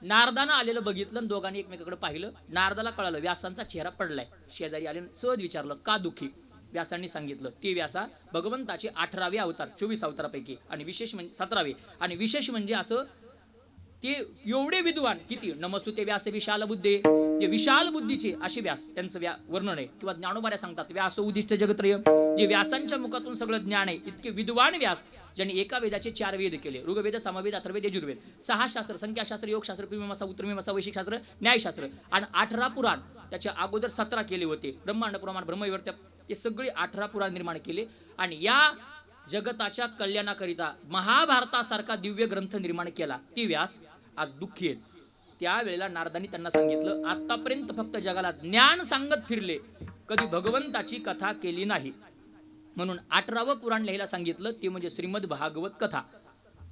नारदानं आलेलं बघितलं आणि दोघांनी एकमेकाकडे पाहिलं. नारदाला कळालं व्यासांचा चेहरा पडलाय. शेजारी आले, सहज विचारलं का दुःखी? व्यासांनी सांगितलं ते व्यासा भगवंताचे 18वे अवतार, 24 अवतारापैकी, आणि विशेष म्हणजे 17वे, आणि विशेष म्हणजे असं ते एवढे विद्वान, किती नमस्तुते व्यास विशाल बुद्धे, जे विशाल बुद्धीचे असे व्यास, त्यांचं वर्णन आहे. किंवा ज्ञानोबाऱ्या सांगतात व्यास उदिष्ट जगत्रय, जे व्यासांच्या मुखातून सगळं ज्ञान आहे. इतके विद्वान व्यास ज्यांनी एका वेदाचे 4 वेद केले, ऋग्वेद, सामवेद, अथर्ववेद, यजुर्वेद, 6 शास्त्र, संख्याशास्त्र, योगशास्त्र, मीमांसा, उत्तरमीमांसा, वैशिकशास्त्र, न्यायशास्त्र, आणि 18 पुराण. त्याच्या अगोदर 17 केले होते. ब्रह्मांड पुराण, ब्रह्मविवर्त, हे सगळे 18 पुराण निर्माण केले. आणि या जगताच्या कल्याणाकरिता महाभारतासारखा दिव्य ग्रंथ निर्माण केला. ते व्यास आज दुःखी आहेत. त्यावेळेला नारदांनी त्यांना सांगितलं आतापर्यंत फक्त जगाला ज्ञान सांगत फिरले, कधी भगवंताची कथा केली नाही. म्हणून 18वं पुराण लिहायला सांगितलं, ते म्हणजे श्रीमद भागवत कथा.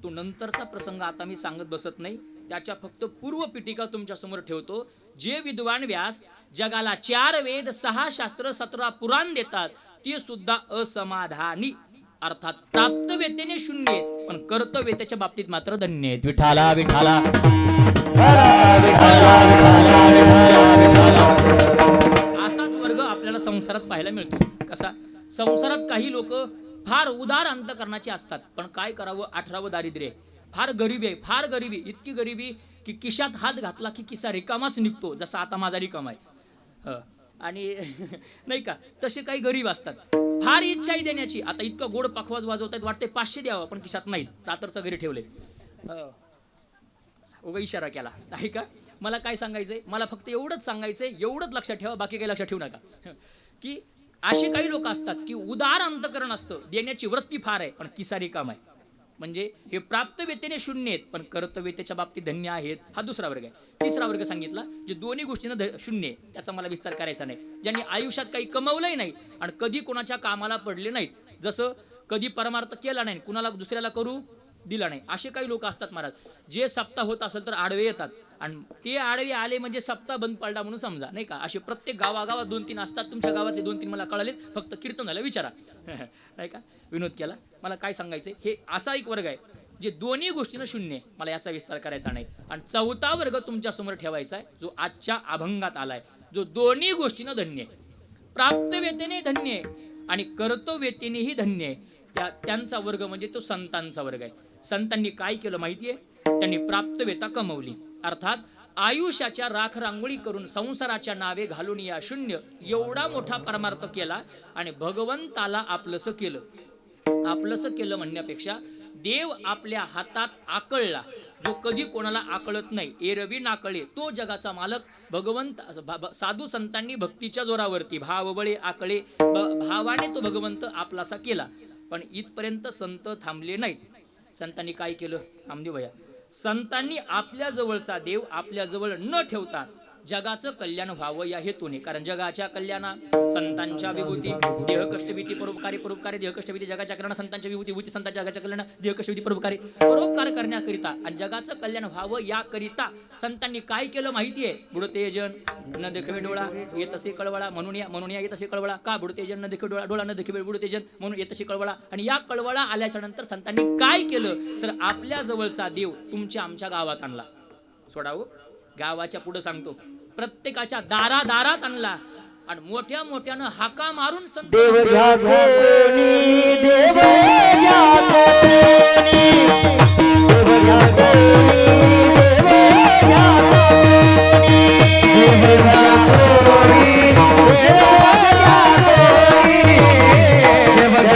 तो नंतरचा प्रसंग आता मी सांगत बसत नाही, त्याच्या फक्त पूर्व पिटिका तुमच्या समोर ठेवतो. जे विद्वान व्यास जगाला 4 वेद, 6 शास्त्र, 17 पुराण देतात, ते सुद्धा असमाधानी, अर्थात प्राप्त वेतेने शून्य आहेत, पण कर्तव्यतेच्या बाबतीत मात्र धन्य आहेत. विठाला विठाला. असाच वर्ग आपल्याला संसारात पाहायला मिळतो. कसा? संसारात काही लोक फार उदार अंतकरणाचे असतात, पण काय करावं, 18वं दारिद्र्य आहे, फार गरिबी आहे, फार गरिबी, इतकी गरिबी की खिशात हात घातला की किस्सा रिकामाच निघतो, जसा आता माझा रिकामा आहे. आणि नाही का, तसे काही गरीब असतात, फार इच्छा आहे देण्याची. आता इतकं गोड पखवाज वाजवतात, वाटते 500 द्यावं, पण खिशात नाहीत, रात्रचं घरी ठेवले. उगा इशारा केला नाही का. मला काय सांगायचंय, मला फक्त एवढंच सांगायचंय, एवढंच लक्षात ठेवा, बाकी काही लक्षात ठेवू नका. की असे काही लोक असतात की उदार अंतकरण असतं, देण्याची वृत्ती फार आहे पण किसारी काम आहे. म्हणजे हे प्राप्तव्यतेने शून्य आहेत पण कर्तव्यतेच्या बाबतीत धन्य आहेत. हा दुसरा वर्ग आहे. तिसरा वर्ग सांगितला जे दोन्ही गोष्टींना शून्य आहे, त्याचा मला विस्तार करायचा नाही. ज्यांनी आयुष्यात काही कमवलंही नाही आणि कधी कोणाच्या कामाला पडले नाहीत, जसं कधी परमार्थ केला नाही, कुणाला दुसऱ्याला करू दिला नाही, असे काही लोक असतात महाराज. जे सप्ताह होत असेल तर आडवे येतात आणि ते आडवे आले म्हणजे सप्ताह बंद पडला म्हणून समजा, नाही का. असे प्रत्येक गावागावात 2-3 असतात. तुमच्या गावातले 2-3 मला कळालेत, फक्त कीर्तनाला विचारा. नाही का, विनोद केला. मला काय सांगायचं, हे असा एक वर्ग आहे जे दोन्ही गोष्टीनं शून्य आहे. मला याचा विस्तार करायचा नाही. आणि चौथा वर्ग तुमच्या समोर ठेवायचा आहे जो आजच्या अभंगात आलाय, जो दोन्ही गोष्टीनं धन्य आहे. प्राप्तव्यतेने धन्य आहे आणि कर्तव्यतेनेही धन्य आहे. त्यांचा वर्ग म्हणजे तो संतांचा वर्ग आहे. संतांनी काय केलं माहितीये, त्यांनी प्राप्तव्यता कमवली, अर्थात आयुष्याच्या राख रांगोळी करून संसाराच्या नावे घालून या शून्य एवढा मोठा परमार्थ केला आणि भगवंताला आपलंसं केलं. आपलंसं केलं म्हणण्यापेक्षा देव आपल्या हातात आकळला, जो कधी कोणाला आकळत नाही, एरवी नाकळे तो जगाचा मालक भगवंत. साधू संतांनी भक्तीच्या जोरावरती भावबळे आकळे भावाने तो भगवंत आपलासा केला. पण इथपर्यंत संत थांबले नाहीत. संतांनी काय केलं नामदेव भैया, संतांनी आपल्या जवळचा देव आपल्या जवळ न ठेवता जगाचं कल्याण व्हावं या हेतूने, कारण जगाच्या कल्याणा संतांच्या विभूती, देह कष्टभीती परोपकारी, परोपकारी देह कष्टभीती, जगाच्या कल्याण संतांच्या विभूती, विभूती संतांच्या जगाच्या कल्याण देह कष्टभीती परोपकारी, परोपकार करण्याकरिता आणि जगाचं कल्याण व्हावं याकरिता संतांनी काय केलं माहितीये, बुडतेजन न देखवे डोळा येत असे कळवळा, म्हणून या येत असे कळवळा, का बुडतेजन न देखवे डोळा, डोळा न देखवे बुडतेजन म्हणून येत असे कळवळा. आणि या कळवळा आल्याच्या नंतर संतांनी काय केलं तर आपल्या जवळचा देव तुमच्या आमच्या गावात आणला. सोडावं, गावाच्या पुढे सांगतो, प्रत्येकाच्या दारादारात आणला आणि मोठ्या मोठ्यानं हाका मारून संत देव घ्या कोणी, देव घ्या कोणी, देव घ्या कोणी, देव घ्या कोणी, देव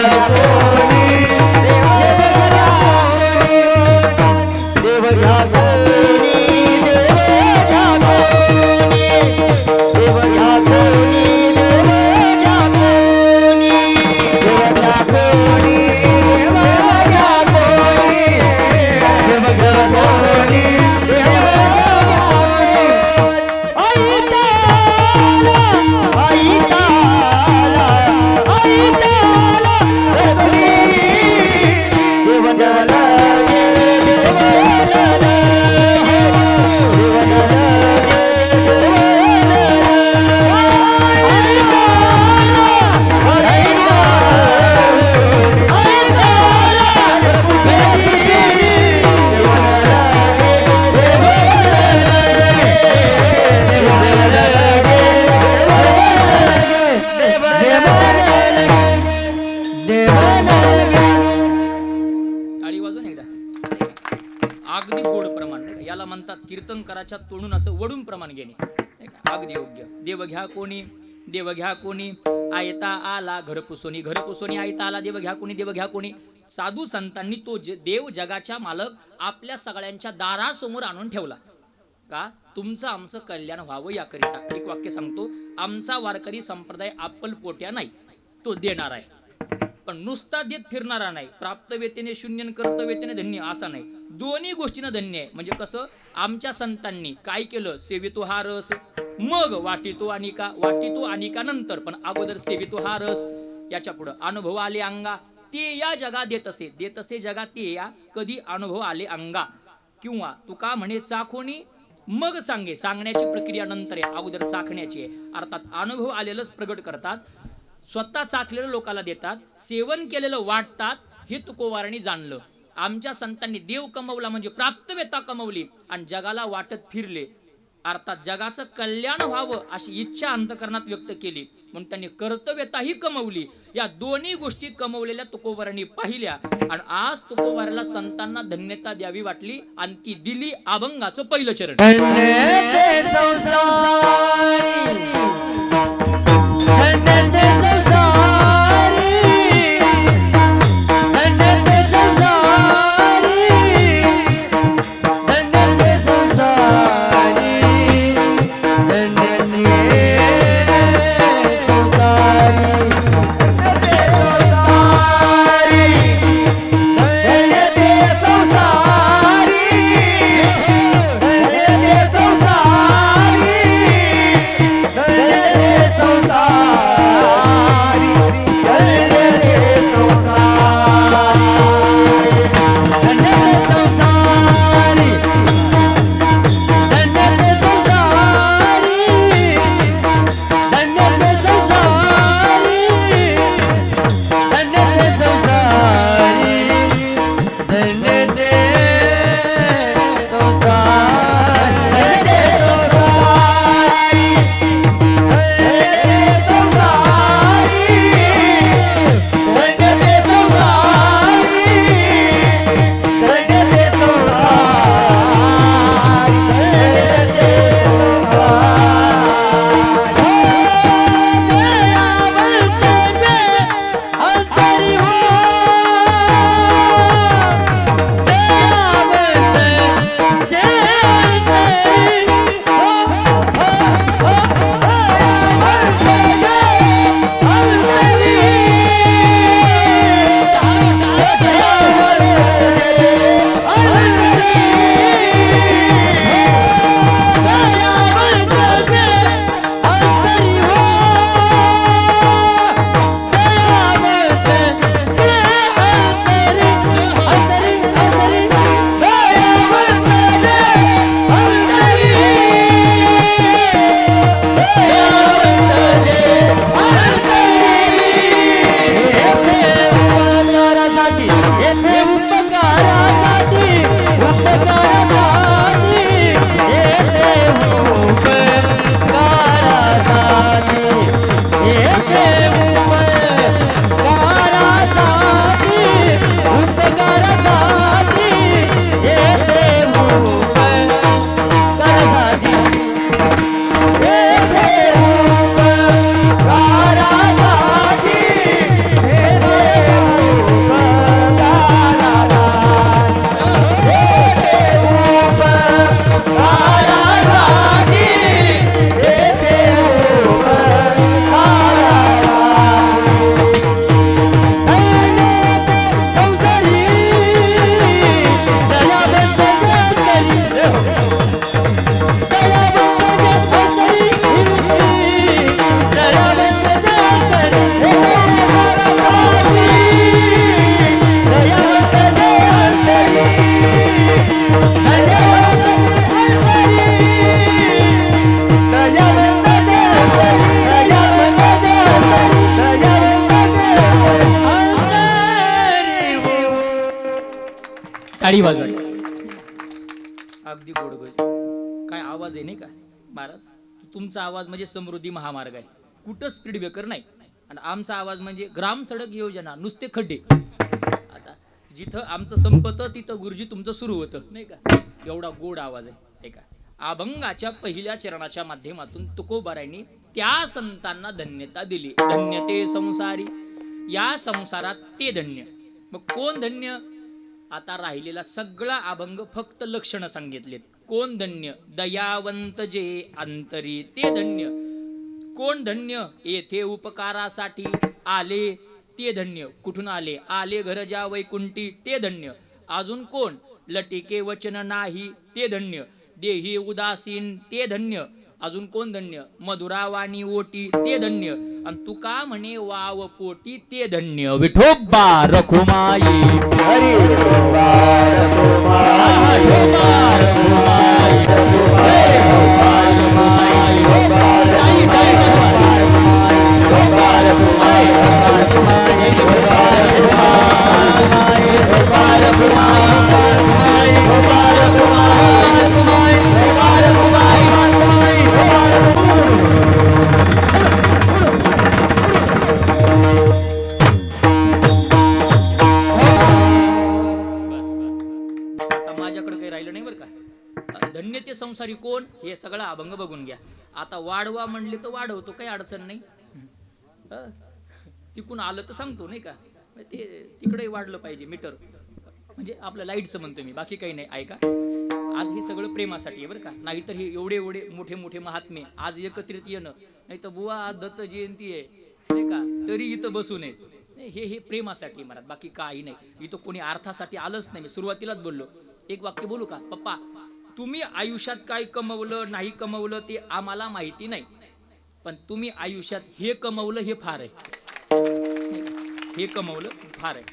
घ्या कोणी, देव घ्या कोणी, देव घ्या कोणी, देव घ्या कोणी, अगदी गोड प्रमाण, याला म्हणतात कीर्तनकाराच्या तोडून असं वडून प्रमाण घेणे, अगदी योग्य. देव घ्या कोणी, देव घ्या कोणी, आयता आला घर पुसोनी, घर पुसोनी आयता आला, देव घ्या कोणी, देव घ्या कोणी. साधू संतांनी तो देव जगाच्या मालक आपल्या सगळ्यांच्या दारासमोर आणून ठेवला. का? तुमचं आमचं कल्याण व्हावं याकरिता. एक वाक्य सांगतो, आमचा वारकरी संप्रदाय अप्पलपोट्या नाही, तो देणार आहे, पण नुसता देत फिरणारा नाही. प्राप्तव्यतेने शून्य, कर्तव्यतेने धन्य असा नाही, दोन्ही गोष्टीनं धन्य आहे. म्हणजे कसं, आमच्या संतांनी काय केलं, सेवितो हा रस, मग वाटितो अनिका, वाटितो अनिका नंतर, पण अगोदर सेवितो हा रस. याच्या पुढे अनुभव आले अंगा, ते या जगा देत असे जगा ते या, कधी अनुभव आले अंगा. किंवा तुका म्हणे चाखोनी मग सांगे, सांगण्याची प्रक्रिया नंतर आहे, अगोदर चाखण्याची आहे. अर्थात अनुभव आलेलंच प्रगट करतात, स्वतः चाखलेलं लोकाला देतात, सेवन केलेलं वाटतात. हे तुकोबारांनी जाणलं. आमच्या संतांनी देव कमवला म्हणजे प्राप्तव्यता कमवली आणि जगाला वाटत फिरले, अर्थात जगाचं कल्याण व्हावं अशी इच्छा अंतकरणात व्यक्त केली, म्हणून त्यांनी कर्तव्यताही कमवली. या दोन्ही गोष्टी कमवलेल्या तुकोबारांनी पाहिल्या आणि आज तुकोबाराला संतांना धन्यता द्यावी वाटली आणि ती दिली अभंगाचं पहिलं चरण. टाळी वाजवा. अगदी गोडगोज काय आवाज आहे नाही का महाराज. तुमचा आवाज म्हणजे समृद्धी महामार्ग आहे, कुठं स्पीड ब्रेकर नाही. आणि आमचा आवाज म्हणजे ग्राम सडक योजना, नुसते खड्डे. आता जिथं आमचं संपतं तिथं गुरुजी तुमचं सुरू होतं नाही का. एवढा गोड आवाज आहे का. अभंगाच्या पहिल्या चरणाच्या माध्यमातून तुकोबारायांनी त्या संतांना धन्यता दिली. धन्य ते संसारी, या संसारात ते धन्य. मग कोण धन्य. आता राहिलेला सगळा अभंग फक्त लक्षणं सांगितलेत. कोण धन्य. दयावंत जे अंतरी ते धन्य. कोण धन्य. येथे उपकारासाठी आले ते धन्य. कुठून आले. आले घरजा वैकुंठी ते धन्य. अजून कोण. लटिके वचन नाही ते धन्य. देही उदासीन ते धन्य. अजून कोण धन्य. मधुरावाणी ओटी ते धन्य. आणि तुका म्हणे वाव पोटी ते धन्य. विठोबा रखुमाई हरी विठोबा रखुमाई, विठोबा रखुमाई, विठोबा रखुमाई, विठोबा रखुमाई, विठोबा रखुमाई, विठोबा रखुमाई, विठोबा रखुमाई, विठोबा रखुमाई, माझ्याकडे काही राहिलं नाही बरं का. धन्य ते संसारी कोण. हे सगळं अभंग बघून घ्या. आता वाढवा म्हणले तर वाढवतो, काही अडचण नाही. तिकून आलं तर सांगतो नाही का. ते तिकडे वाढलं पाहिजे मीटर, म्हणजे आपलं लाईटचं म्हणतो मी, बाकी काही नाही. ऐका, आज हे सगळं प्रेमासाठी आहे बरं का. नाहीतर हे एवढे एवढे मोठे मोठे महात्मे आज एकत्रित येणं, नाही तर बुवा आज दत्त जयंती आहे नाही का, तरी इथं बसू नये. हे प्रेमासाठी महाराज, बाकी काही नाही. इथं कोणी अर्थासाठी आलंच नाही. मी सुरुवातीलाच बोललो. एक वाक्य बोलू का. पप्पा, तुम्ही आयुष्यात काय कमवलं नाही कमवलं ते आम्हाला माहिती नाही, पण तुम्ही आयुष्यात हे कमवलं हे फार आहे. हे कमवलं फार आहे.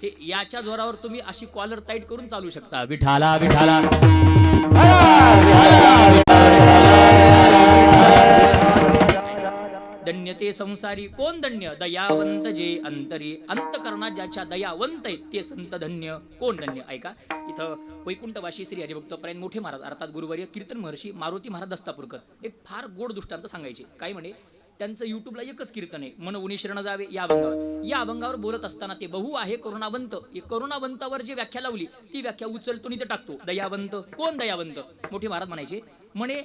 हे याच्या जोरावर तुम्ही अशी कॉलर टाईट करून चालू शकता. विठाला विठाला धन्य ते संसारी कोण धन्य. दयावंत जे अंतरी, अंतकरणात ज्याच्या दयावंत आहेत ते संत धन्य. कोण धन्य. ऐका, इथं वैकुंठवासी श्री हरिभक्तपरायण मोठे महाराज अर्थात गुरुवर्य कीर्तन महर्षी मारुती महाराज दस्तापूरकर एक फार गोड दृष्टांत सांगायचे. काय म्हणे, त्यांचं युट्यूबला एकच कीर्तन आहे, मन उनी शरण जावे या अभंगावर. या अभंगावर बोलत असताना ते बहु आहे करुणावंत, करुणावंतावर जी व्याख्या लावली ती व्याख्या उचलतो आणि ते टाकतो. दयावंत कोण. दयावंत मोठे महाराज म्हणायचे, म्हणे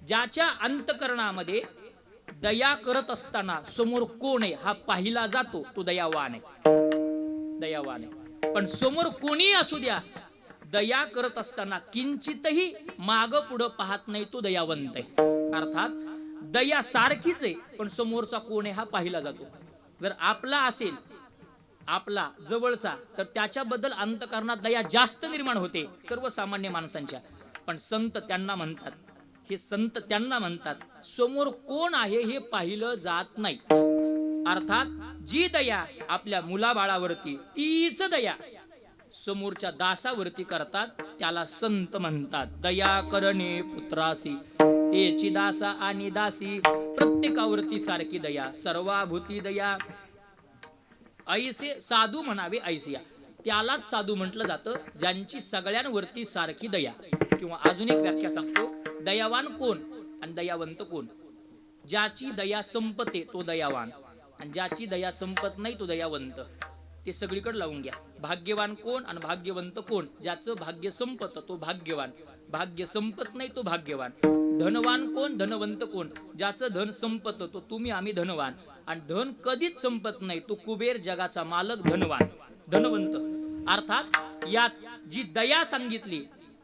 ज्याच्या अंतकरणामध्ये दया करत असताना समोर कोण आहे हा पाहिला जातो तो दयावान आहे. दयावान आहे. पण समोर कोणी असू द्या, दया करत असताना किंचितही माग पुढं पाहत नाही तो दयावंत आहे. अर्थात दया सारखीच आहे, पण समोरचा कोण आहे हा पाहिला जातो. जर आपला असेल, आपला जवळचा, तर त्याच्याबद्दल अंतकरणात दया जास्त निर्माण होते सर्वसामान्य माणसांच्या. पण संत त्यांना म्हणतात, हे संत त्यांना म्हणतात समोर कोण आहे हे पाहिलं जात नाही. अर्थात जी दया आपल्या मुलाबाळावरती, तीच दया समोरच्या दासावरती करतात त्याला संत म्हणतात. दया करणे पुत्रासी, तेची दासा आणि दासी, प्रत्येकावरती सारखी दया, सर्वाभूती दया. ऐसे साधू म्हणावे ऐसिया, त्यालाच साधू म्हटलं जातं ज्यांची सगळ्यांवरती सारखी दया. किंवा अजून एक व्याख्या सांगतो, दयावान कोण आणि दयावंत कोण. ज्याची दया संपते तो दयावान, आणि ज्याची दया संपत नाही तो दयावंत. ते सगळीकडे लावून घ्या. भाग्यवान कोण आणि भाग्यवंत कोण. ज्याचं भाग्य संपत तो भाग्यवान, भाग्य संपत नाही तो भाग्यवान. धनवान कोण, धनवंत कोण. ज्याचं धन संपत तो तुम्ही आम्ही धनवान, आणि धन कधीच संपत नाही तो कुबेर, जगाचा मालक धनवान, धनवंत. अर्थात यात जी दया सांगितली,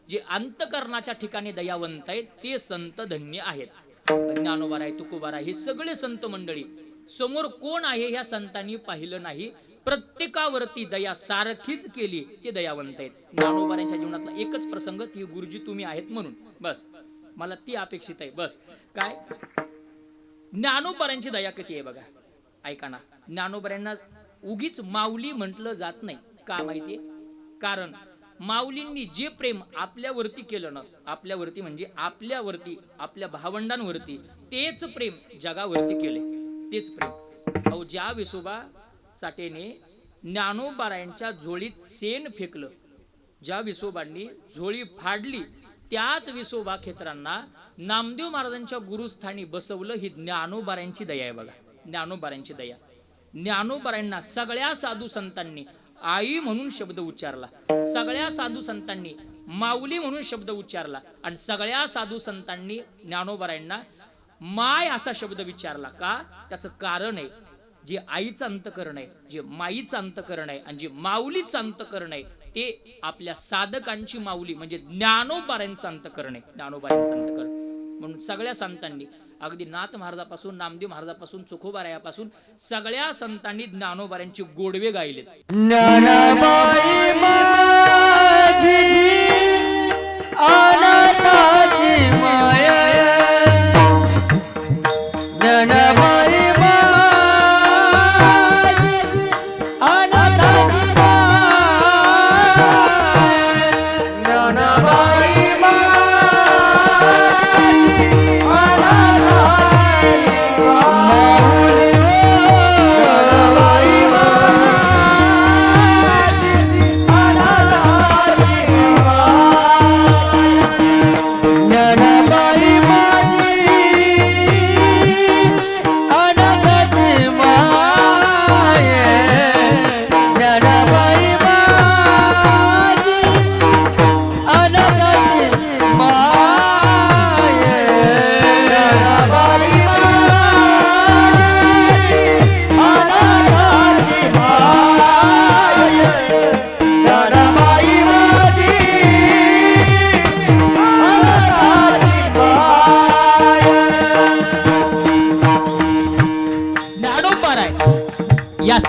जे अंतकरणाच्या ठिकाणी दयावंत आहेत ते संत धन्य आहेत. ज्ञानोबा आहे, तुकोबा आहे, हे सगळे संत मंडळी समोर कोण आहे ह्या संतांनी पाहिलं नाही, प्रत्येकावरती दया सारखीच केली, ते दयावंत आहेत. ज्ञानोबाऱ्यांच्या जीवनातला एकच प्रसंग, ती गुरुजी तुम्ही आहेत म्हणून, बस मला ती अपेक्षित आहे. बस काय ज्ञानोबाऱ्यांची दया किती आहे बघा. ऐका ना, ज्ञानोबाऱ्यांना उगीच माऊली म्हटलं जात नाही. का माहितीये, कारण माऊलींनी जे प्रेम आपल्यावरती केलं ना, आपल्यावरती म्हणजे आपल्यावरती, आपल्या भावंडांवरती, तेच प्रेम जगावरती केले, तेच प्रेम. अहो, ज्या विसोबा चाटेने ज्ञानोबारायांच्या झोळीत शेण फेकलं, ज्या विसोबांनी झोळी फाडली त्याच विसोबा खेचरांना नामदेव महाराजांच्या गुरुस्थानी बसवलं. ही ज्ञानोबारांची दया आहे बघा, ज्ञानोबारांची दया. ज्ञानोबारांना सगळ्या साधू संतांनी आई म्हणून शब्द उच्चारला, सगळ्या साधू संतांनी माऊली म्हणून शब्द उच्चारला आणि सगळ्या साधू संतांनी ज्ञानोबारांना माय असा शब्द विचारला. का? त्याचं कारण आहे, जे आईचं अंतकरण आहे, जे माईचं अंतकरण आहे आणि जे माऊलीचं अंतकरण आहे ते आपल्या साधकांची माऊली म्हणजे ज्ञानोबारांचं अंतकरण आहे, ज्ञानोबारांचं अंतकरण. म्हणून सगळ्या संतांनी अगदी नाथ महाराजापासून नामदेव महाराजापासून चोखोबारायापासून सगळ्या संतांनी ज्ञानोबारांचे गोडवे गायले. ज्ञानबाई माझी अनाथाची माया, ज्ञानबाई माझी अनाथाची माया, ज्ञानबाई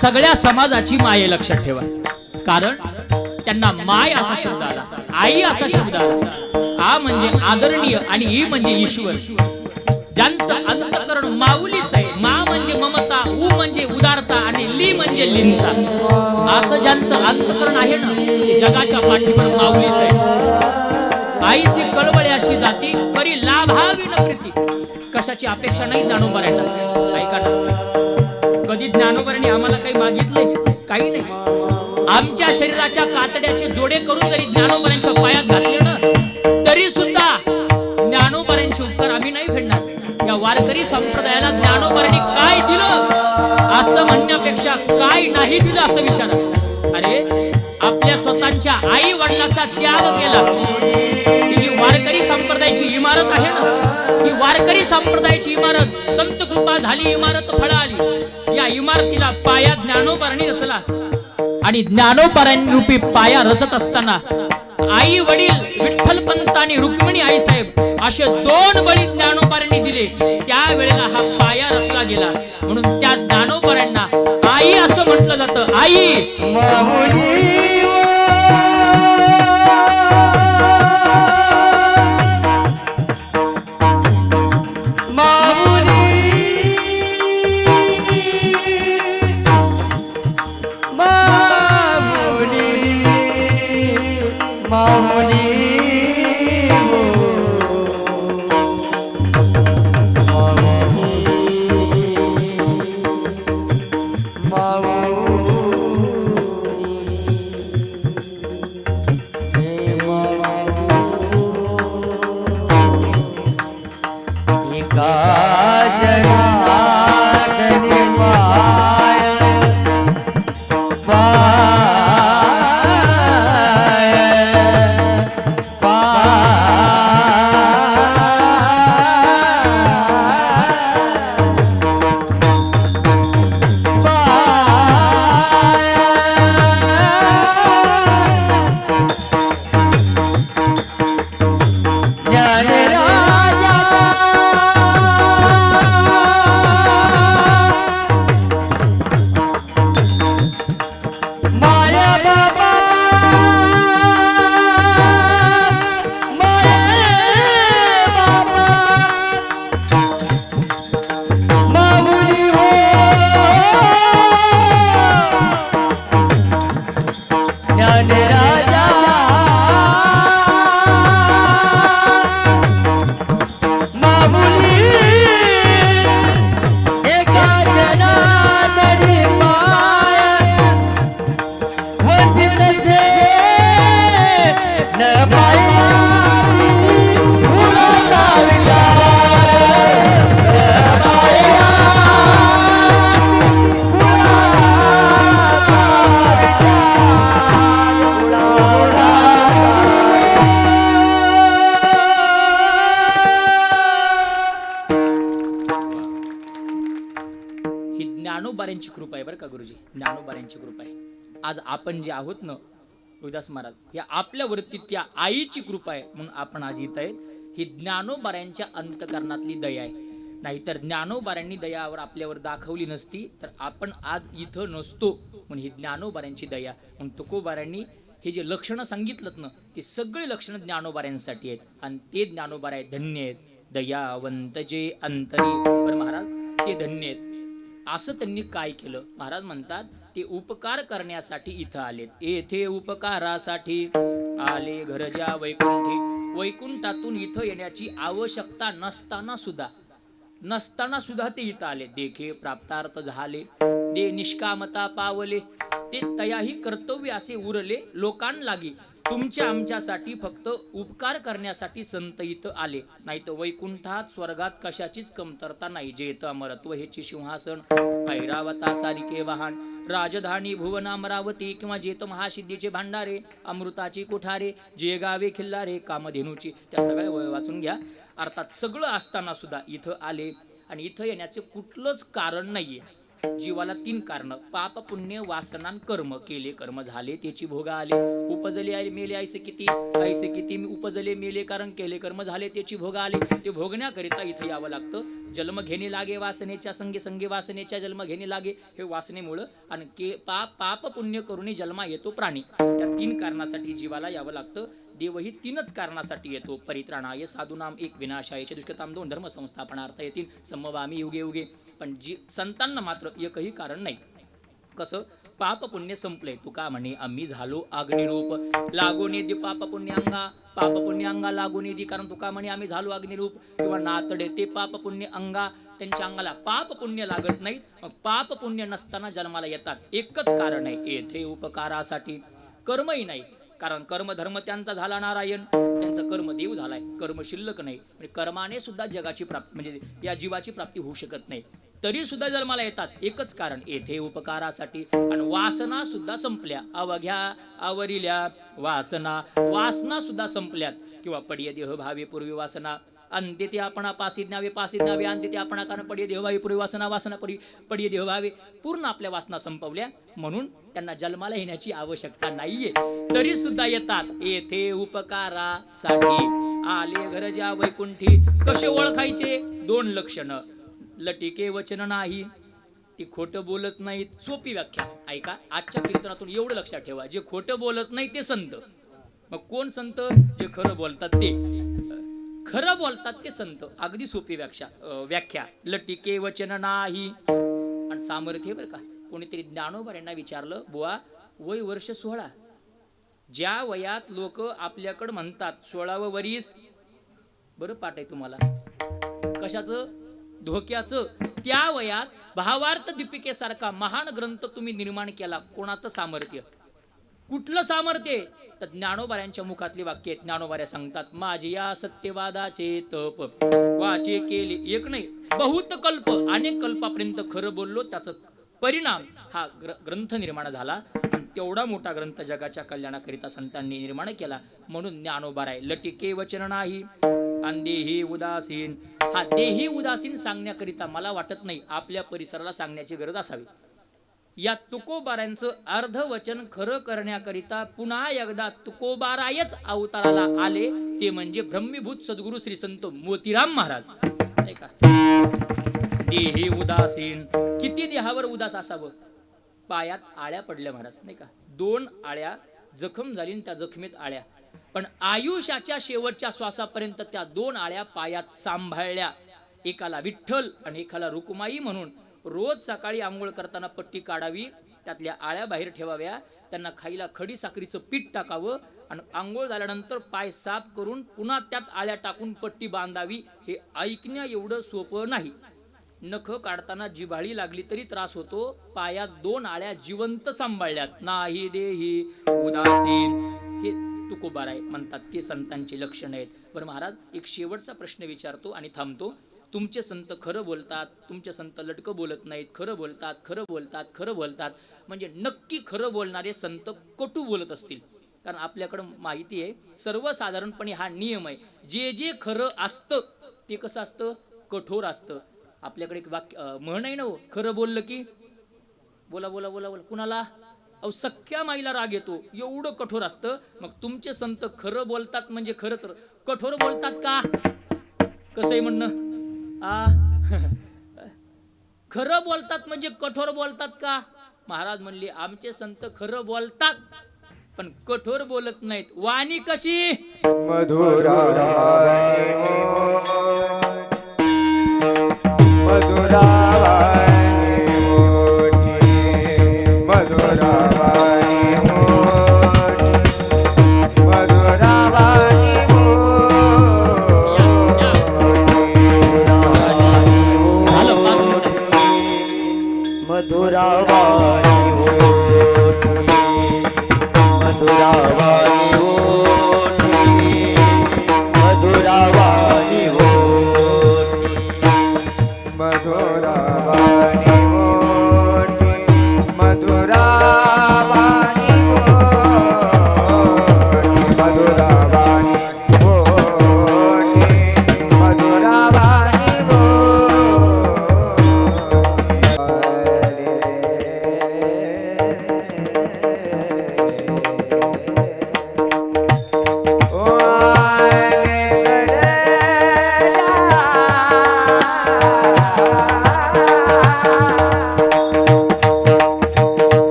सगळ्या समाजाची माय लक्षात ठेवा. कारण त्यांना माय असा शब्द आला, आई असा शब्द आला. आ म्हणजे आदरणीय आणि ई म्हणजे ईश्वर. ज्यांचं अंतकरण माऊलीच आहे, मा म्हणजे ममता, उ म्हणजे उदारता आणि ली म्हणजे लीनता, असं ज्यांचं अंतकरण आहे ना ते जगाच्या पाठीवर माऊलीच आहे. आईशी कळवळे अशी जाती परी लाभावी न प्रीती. कशाची अपेक्षा नाही ज्ञानोबारांना. ऐका ना, कधी ज्ञानोबारांनी आम्हाला काही मागितलंय? काही नाही. आमच्या शरीराच्या कातड्याचे जोडे करून जरी ज्ञानोबारांच्या पायात घातले ना तरी सुद्धा ज्ञानोबारांचे उपकार आम्ही नाही फेडणार. या वारकरी संप्रदायाला ज्ञानोबारांनी काय दिलं असं म्हणण्यापेक्षा काय नाही दिलं असं विचारा. अरे आपल्या स्वतःच्या आई वडिलाचा त्याग केला. ही जी वारकरी संप्रदायाची इमारत आहे ना, ही वारकरी संप्रदायाची इमारत संत कृपा झाली, इमारत फळ आली. या इमारतीला पाया ज्ञानोबारांनी रचला आणि ज्ञानोबारांनी रूपी पाया रचत असताना आई वडील विठ्ठलपंत आणि रुक्मिणी आई साहेब असे दोन बळी ज्ञानोबारांनी दिले. त्यावेळेला हा पाया रचला गेला. म्हणून त्या ज्ञानोबारांना आई असं म्हटलं जातं. आई ज्ञानोबाऱ्यांची कृपा आहे बरं का गुरुजी, ज्ञानोबाऱ्यांची कृपा आहे. आज आपण जे आहोत ना रोहिदास महाराज, या आपल्यावरती त्या आईची कृपा आहे म्हणून आपण आज इथं आहेत. ही ज्ञानोबाऱ्यांच्या अंतकरणातली दया आहे. नाहीतर ज्ञानोबाऱ्यांनी दयावर आपल्यावर दाखवली नसती तर आपण आज इथं नसतो. म्हणून ही ज्ञानोबाऱ्यांची दया. म्हणून तुकोबाऱ्यांनी हे जे लक्षणं सांगितलं ना ते सगळे लक्षणं ज्ञानोबाऱ्यांसाठी आहेत. आणि ते ज्ञानोबाऱ्या धन्य आहेत. दयावंत जे अंतरी, बरं महाराज ते धन्य आहेत. असं त्यांनी काय केलं? महाराज म्हणतात ते उपकार करण्यासाठी इथं आलेत. येथे उपकारासाठी आले घरच्या वैकुंठी. वैकुंठातून इथं येण्याची आवश्यकता नसताना सुद्धा ते इथं आले. देखे प्राप्तार्थ झाले, दे निष्कामता पावले, ते तयाही कर्तव्य असे उरले लोकांलागी. तुमच्या आमच्यासाठी फक्त उपकार करण्यासाठी संत इथं आले. नाही तर वैकुंठात स्वर्गात कशाचीच कमतरता नाही. जेत अमरत्व हेची सिंहासन, ऐरावता सारिके वाहन, राजधानी भुवन अमरावती, किंवा जेत महासिद्धीचे भांडारे, अमृताची कुठारे, जे गावे खिल्लारे कामधेनूची. त्या सगळ्या वाचून घ्या. अर्थात सगळं असताना सुद्धा इथं आले. आणि इथं येण्याचे कुठलंच कारण नाहीये. जीवाला 3 कारण: पाप पुण्य वासना कर्म. केले कर्म झाले त्याची भोग आले. उपजले आले मेले ऐसे किती मी उपजले मेले, कारण केले कर्म झाले त्याची भोग आले. ते भोगण्याकरिता इथं यावं लागतं. जन्म घेणे लागे वासनेच्या संगे, संगे वासनेच्या जन्म घेणे लागे. हे वासनेमुळं. आणि पाप पुण्य करून जन्मा येतो प्राणी. या 3 कारणासाठी जीवाला यावं लागतं. देवही 3च कारणासाठी येतो: परित्राणाय साधूनाम, एक विनाशाय दुष्कृताम, 2 धर्म संस्थापनार्थ येतील, समवामी युगे युगे. पण संतांना मात्र एकही कारण नाही. कसं? पाप पुण्य संपले. तुका म्हणे आम्ही झालो अग्निरूप, लागोने दे पाप पुण्य अंगा. पाप पुण्य अंगा लागोने दे, कारण तुका म्हणे आम्ही झालो अग्निरूप. किंवा नातडे ते पाप पुण्य अंगा, त्यांच्या अंगाला पाप पुण्य लागत नाहीत. मग पाप पुण्य नसताना जन्माला येतात. एकच कारण आहे: येथे उपकारासाठी. कर्मही नाही, कारण कर्मधर्म त्यांचा झाला नारायण, त्यांचा कर्मदेव झालाय. कर्म शिल्लक नाही. म्हणजे कर्माने सुद्धा जगाची प्राप्ती, म्हणजे या जीवाची प्राप्ती होऊ शकत नाही. तरी सुद्धा जन्माला येतात. एकच कारण: येथे उपकारासाठी. आणि वासना सुद्धा संपल्या. अवघ्या आवरिल्या वासना सुद्धा संपल्यात. किंवा पडिय देह भावे पूर्वी वासना, अंत्य ते आपणा पासित न्यावे, अंत्य ते आपणा कारण पडिय देह भावे पूर्वी वासना पडिय देह भावे. पूर्ण आपल्या वासना संपवल्या. म्हणून त्यांना जन्माला येण्याची आवश्यकता नाहीये. तरी सुद्धा येतात. येथे उपकारासाठी आले घरच्या वैकुंठी. कसे ओळखायचे? 2 लक्षणं: लटिके वचन नाही, ती खोटं बोलत नाहीत. सोपी व्याख्या ऐका. आजच्या कीर्तनातून एवढं लक्षात ठेवा: जे खोटं बोलत नाही ते संत. मग कोण संत? जे खरं बोलतात ते. खरं बोलतात ते संत. अगदी सोपी व्याख्या. लटिके वचन नाही. आणि सामर्थ्य बरं का. कोणीतरी ज्ञानोबाऱ्यांना विचारलं, बुवा वय वर्ष 16, ज्या वयात लोक आपल्याकडं म्हणतात 16वं वरीस, बरं पाठ आहे तुम्हाला कशाचं? धोक्याचं. त्या वयात भावार्थ दीपिकेसारखा महान ग्रंथ तुम्ही निर्माण केला. कोणाचं सामर्थ्य? कुठलं सामर्थ्य? तर ज्ञानोबाऱ्यांच्या मुखातली वाक्य आहेत. ज्ञानोबाऱ्या सांगतात, माझे या सत्यवादाचे तप वाचे केले एक नाही बहुत कल्प, अनेक कल्पापर्यंत खरं बोललो. त्याचा परिणाम हा ग्रंथ निर्माण झाला. आणि तेवढा मोठा ग्रंथ जगाच्या कल्याणाकरिता संतांनी निर्माण केला. म्हणून ज्ञानोबाराय लटिके वचन नाही आणि देही उदासीन. हा देही उदासीन सांगण्याकरिता मला वाटत नाही आपल्या परिसराला सांगण्याची गरज असावी. या तुकोबारांचं अर्धवचन खरं करण्याकरिता पुन्हा एकदा तुकोबारायच अवताराला आले. ते म्हणजे ब्रह्मीभूत सद्गुरू श्री संत मोतीराम महाराज. नाही का? देही उदासीन. किती देहावर उदास असावं? पायात आळ्या पडल्या महाराज. नाही का? 2 आळ्या जखम झाली, त्या जखमीत आळ्या. पण आयुष्याच्या शेवटच्या श्वासापर्यंत त्या 2 आळ्या पायात सांभाळल्या. एकाला विठ्ठल आणि एकाला रुक्माई म्हणून. रोज सकाळी आंघोळ करताना पट्टी काढावी, त्यातल्या आळ्या बाहेर ठेवाव्या. त्यांना खाईला खडी साखरीचं पीठ टाकावं आणि आंघोळ झाल्यानंतर पाय साफ करून पुन्हा त्यात आळ्या टाकून पट्टी बांधावी. हे ऐकण्या एवढं सोपं नाही. नख काढताना जिव्हाळी लागली तरी त्रास होतो. पायात 2 आळ्या जिवंत सांभाळल्यात. नाही देही उदासीन. हे तुकोबाराय म्हणतात. ते संतांचे लक्षण आहेत. बरं महाराज, एक शेवटचा प्रश्न विचारतो आणि थांबतो. तुमचे संत खरं बोलतात, तुमचे संत लटकं बोलत नाहीत. खरं बोलतात, खरं बोलतात, खरं बोलतात. म्हणजे नक्की खरं बोलणारे संत कटू बोलत असतील. कारण आपल्याकडं माहिती आहे, सर्वसाधारणपणे हा नियम आहे. जे जे खरं असतं ते कसं असतं? कठोर असतं. आपल्याकडे एक वाक्य म्हण आहे ना हो, खरं बोललं की बोला बोला बोला बोला कुणाला अहो सख्या माईला राग येतो, एवढं कठोर असतं. मग तुमचे संत खरं बोलतात म्हणजे खरंच कठोर बोलतात का? कसं आहे म्हणणं खरं बोलतात म्हणजे कठोर बोलतात का? महाराज म्हणले आमचे संत खरं बोलतात पण कठोर बोलत नाहीत. वाणी कशी मधुरा मधुरा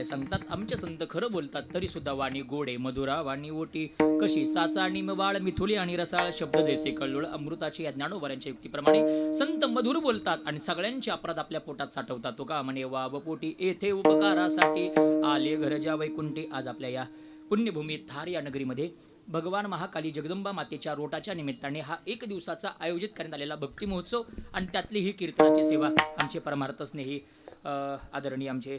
सांगतात आमचे संत खरं बोलतात तरी सुद्धा वाणी गोडे मधुरा वाणी ओटी कशी साचा आणि बाळ मिथुली आणि रसाळ शब्द जैसे कल्लोळ अमृताची या ज्ञानोबऱ्यांच्या युक्तीप्रमाणे संत मधुर बोलतात आणि सगळ्यांचे अपराध आपल्या पोटात साठवतात. तो का म्हणे वाव पोटी येथे उपकारासाठी आले घरजा वैकुंठी. आज आपल्या या पुण्यभूमी थार या नगरीमध्ये भगवान महाकाली जगदंबा मातेच्या रोटाच्या निमित्ताने हा एक दिवसाचा आयोजित करण्यात आलेला भक्ती महोत्सव आणि त्यातली ही कीर्तनाची सेवा आमचे परमार्थ स्नेही आदरणीय आमचे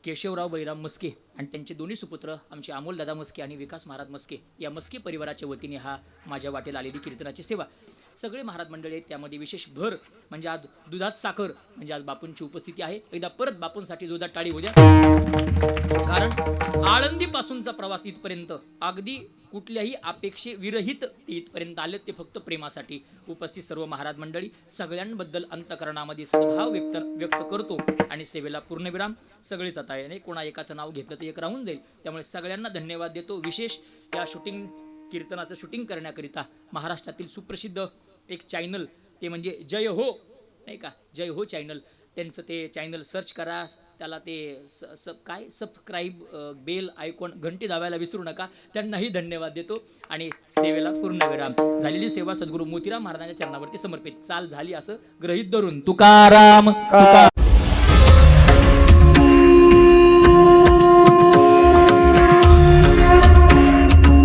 केशवराव बैराम मस्के आणि त्यांचे दोन्ही सुपुत्र आमचे अमोलदादा मस्के आणि विकास महाराज मस्के या मस्के परिवाराच्या वतीने हा माझ्या वाटेला आलेली कीर्तनाची सेवा. सगळे महाराज मंडळी आहेत, त्यामध्ये विशेष भर म्हणजे आज दुधात साखर म्हणजे आज बापूंची उपस्थिती आहे. एकदा परत बापूंसाठी जोरदार टाळी होऊ द्या. कारण आळंदी पासूनचा प्रवास इथपर्यंत अगदी कुठल्याही अपेक्षे विरहित ते इथपर्यंत आले, ते फक्त प्रेमासाठी. उपस्थित सर्व महाराज मंडळी सगळ्यांबद्दल अंतकरणामध्ये सद्भाव व्यक्त करतो आणि सेवेला पूर्णविराम. सगळेच आता आहे, कोणा एकाचं नाव घेतलं तर एक राहून जाईल, त्यामुळे सगळ्यांना धन्यवाद देतो. विशेष या शूटिंग कीर्तनाचं शूटिंग करण्याकरिता महाराष्ट्रातील सुप्रसिद्ध एक चॅनल ते म्हणजे जय हो नाही का, जय हो चॅनल, त्यांचं ते चॅनल सर्च करा, त्याला ते सबस्क्राईब बेल आयकॉन घंटी दाबायला विसरू नका. त्यांनाही धन्यवाद देतो आणि सेवेला पूर्णविराम. झालेली सेवा सद्गुरू मोतीराम महाराजांच्या चरणावरती समर्पित. चाल झाली असं गृहीत धरून तुकाराम.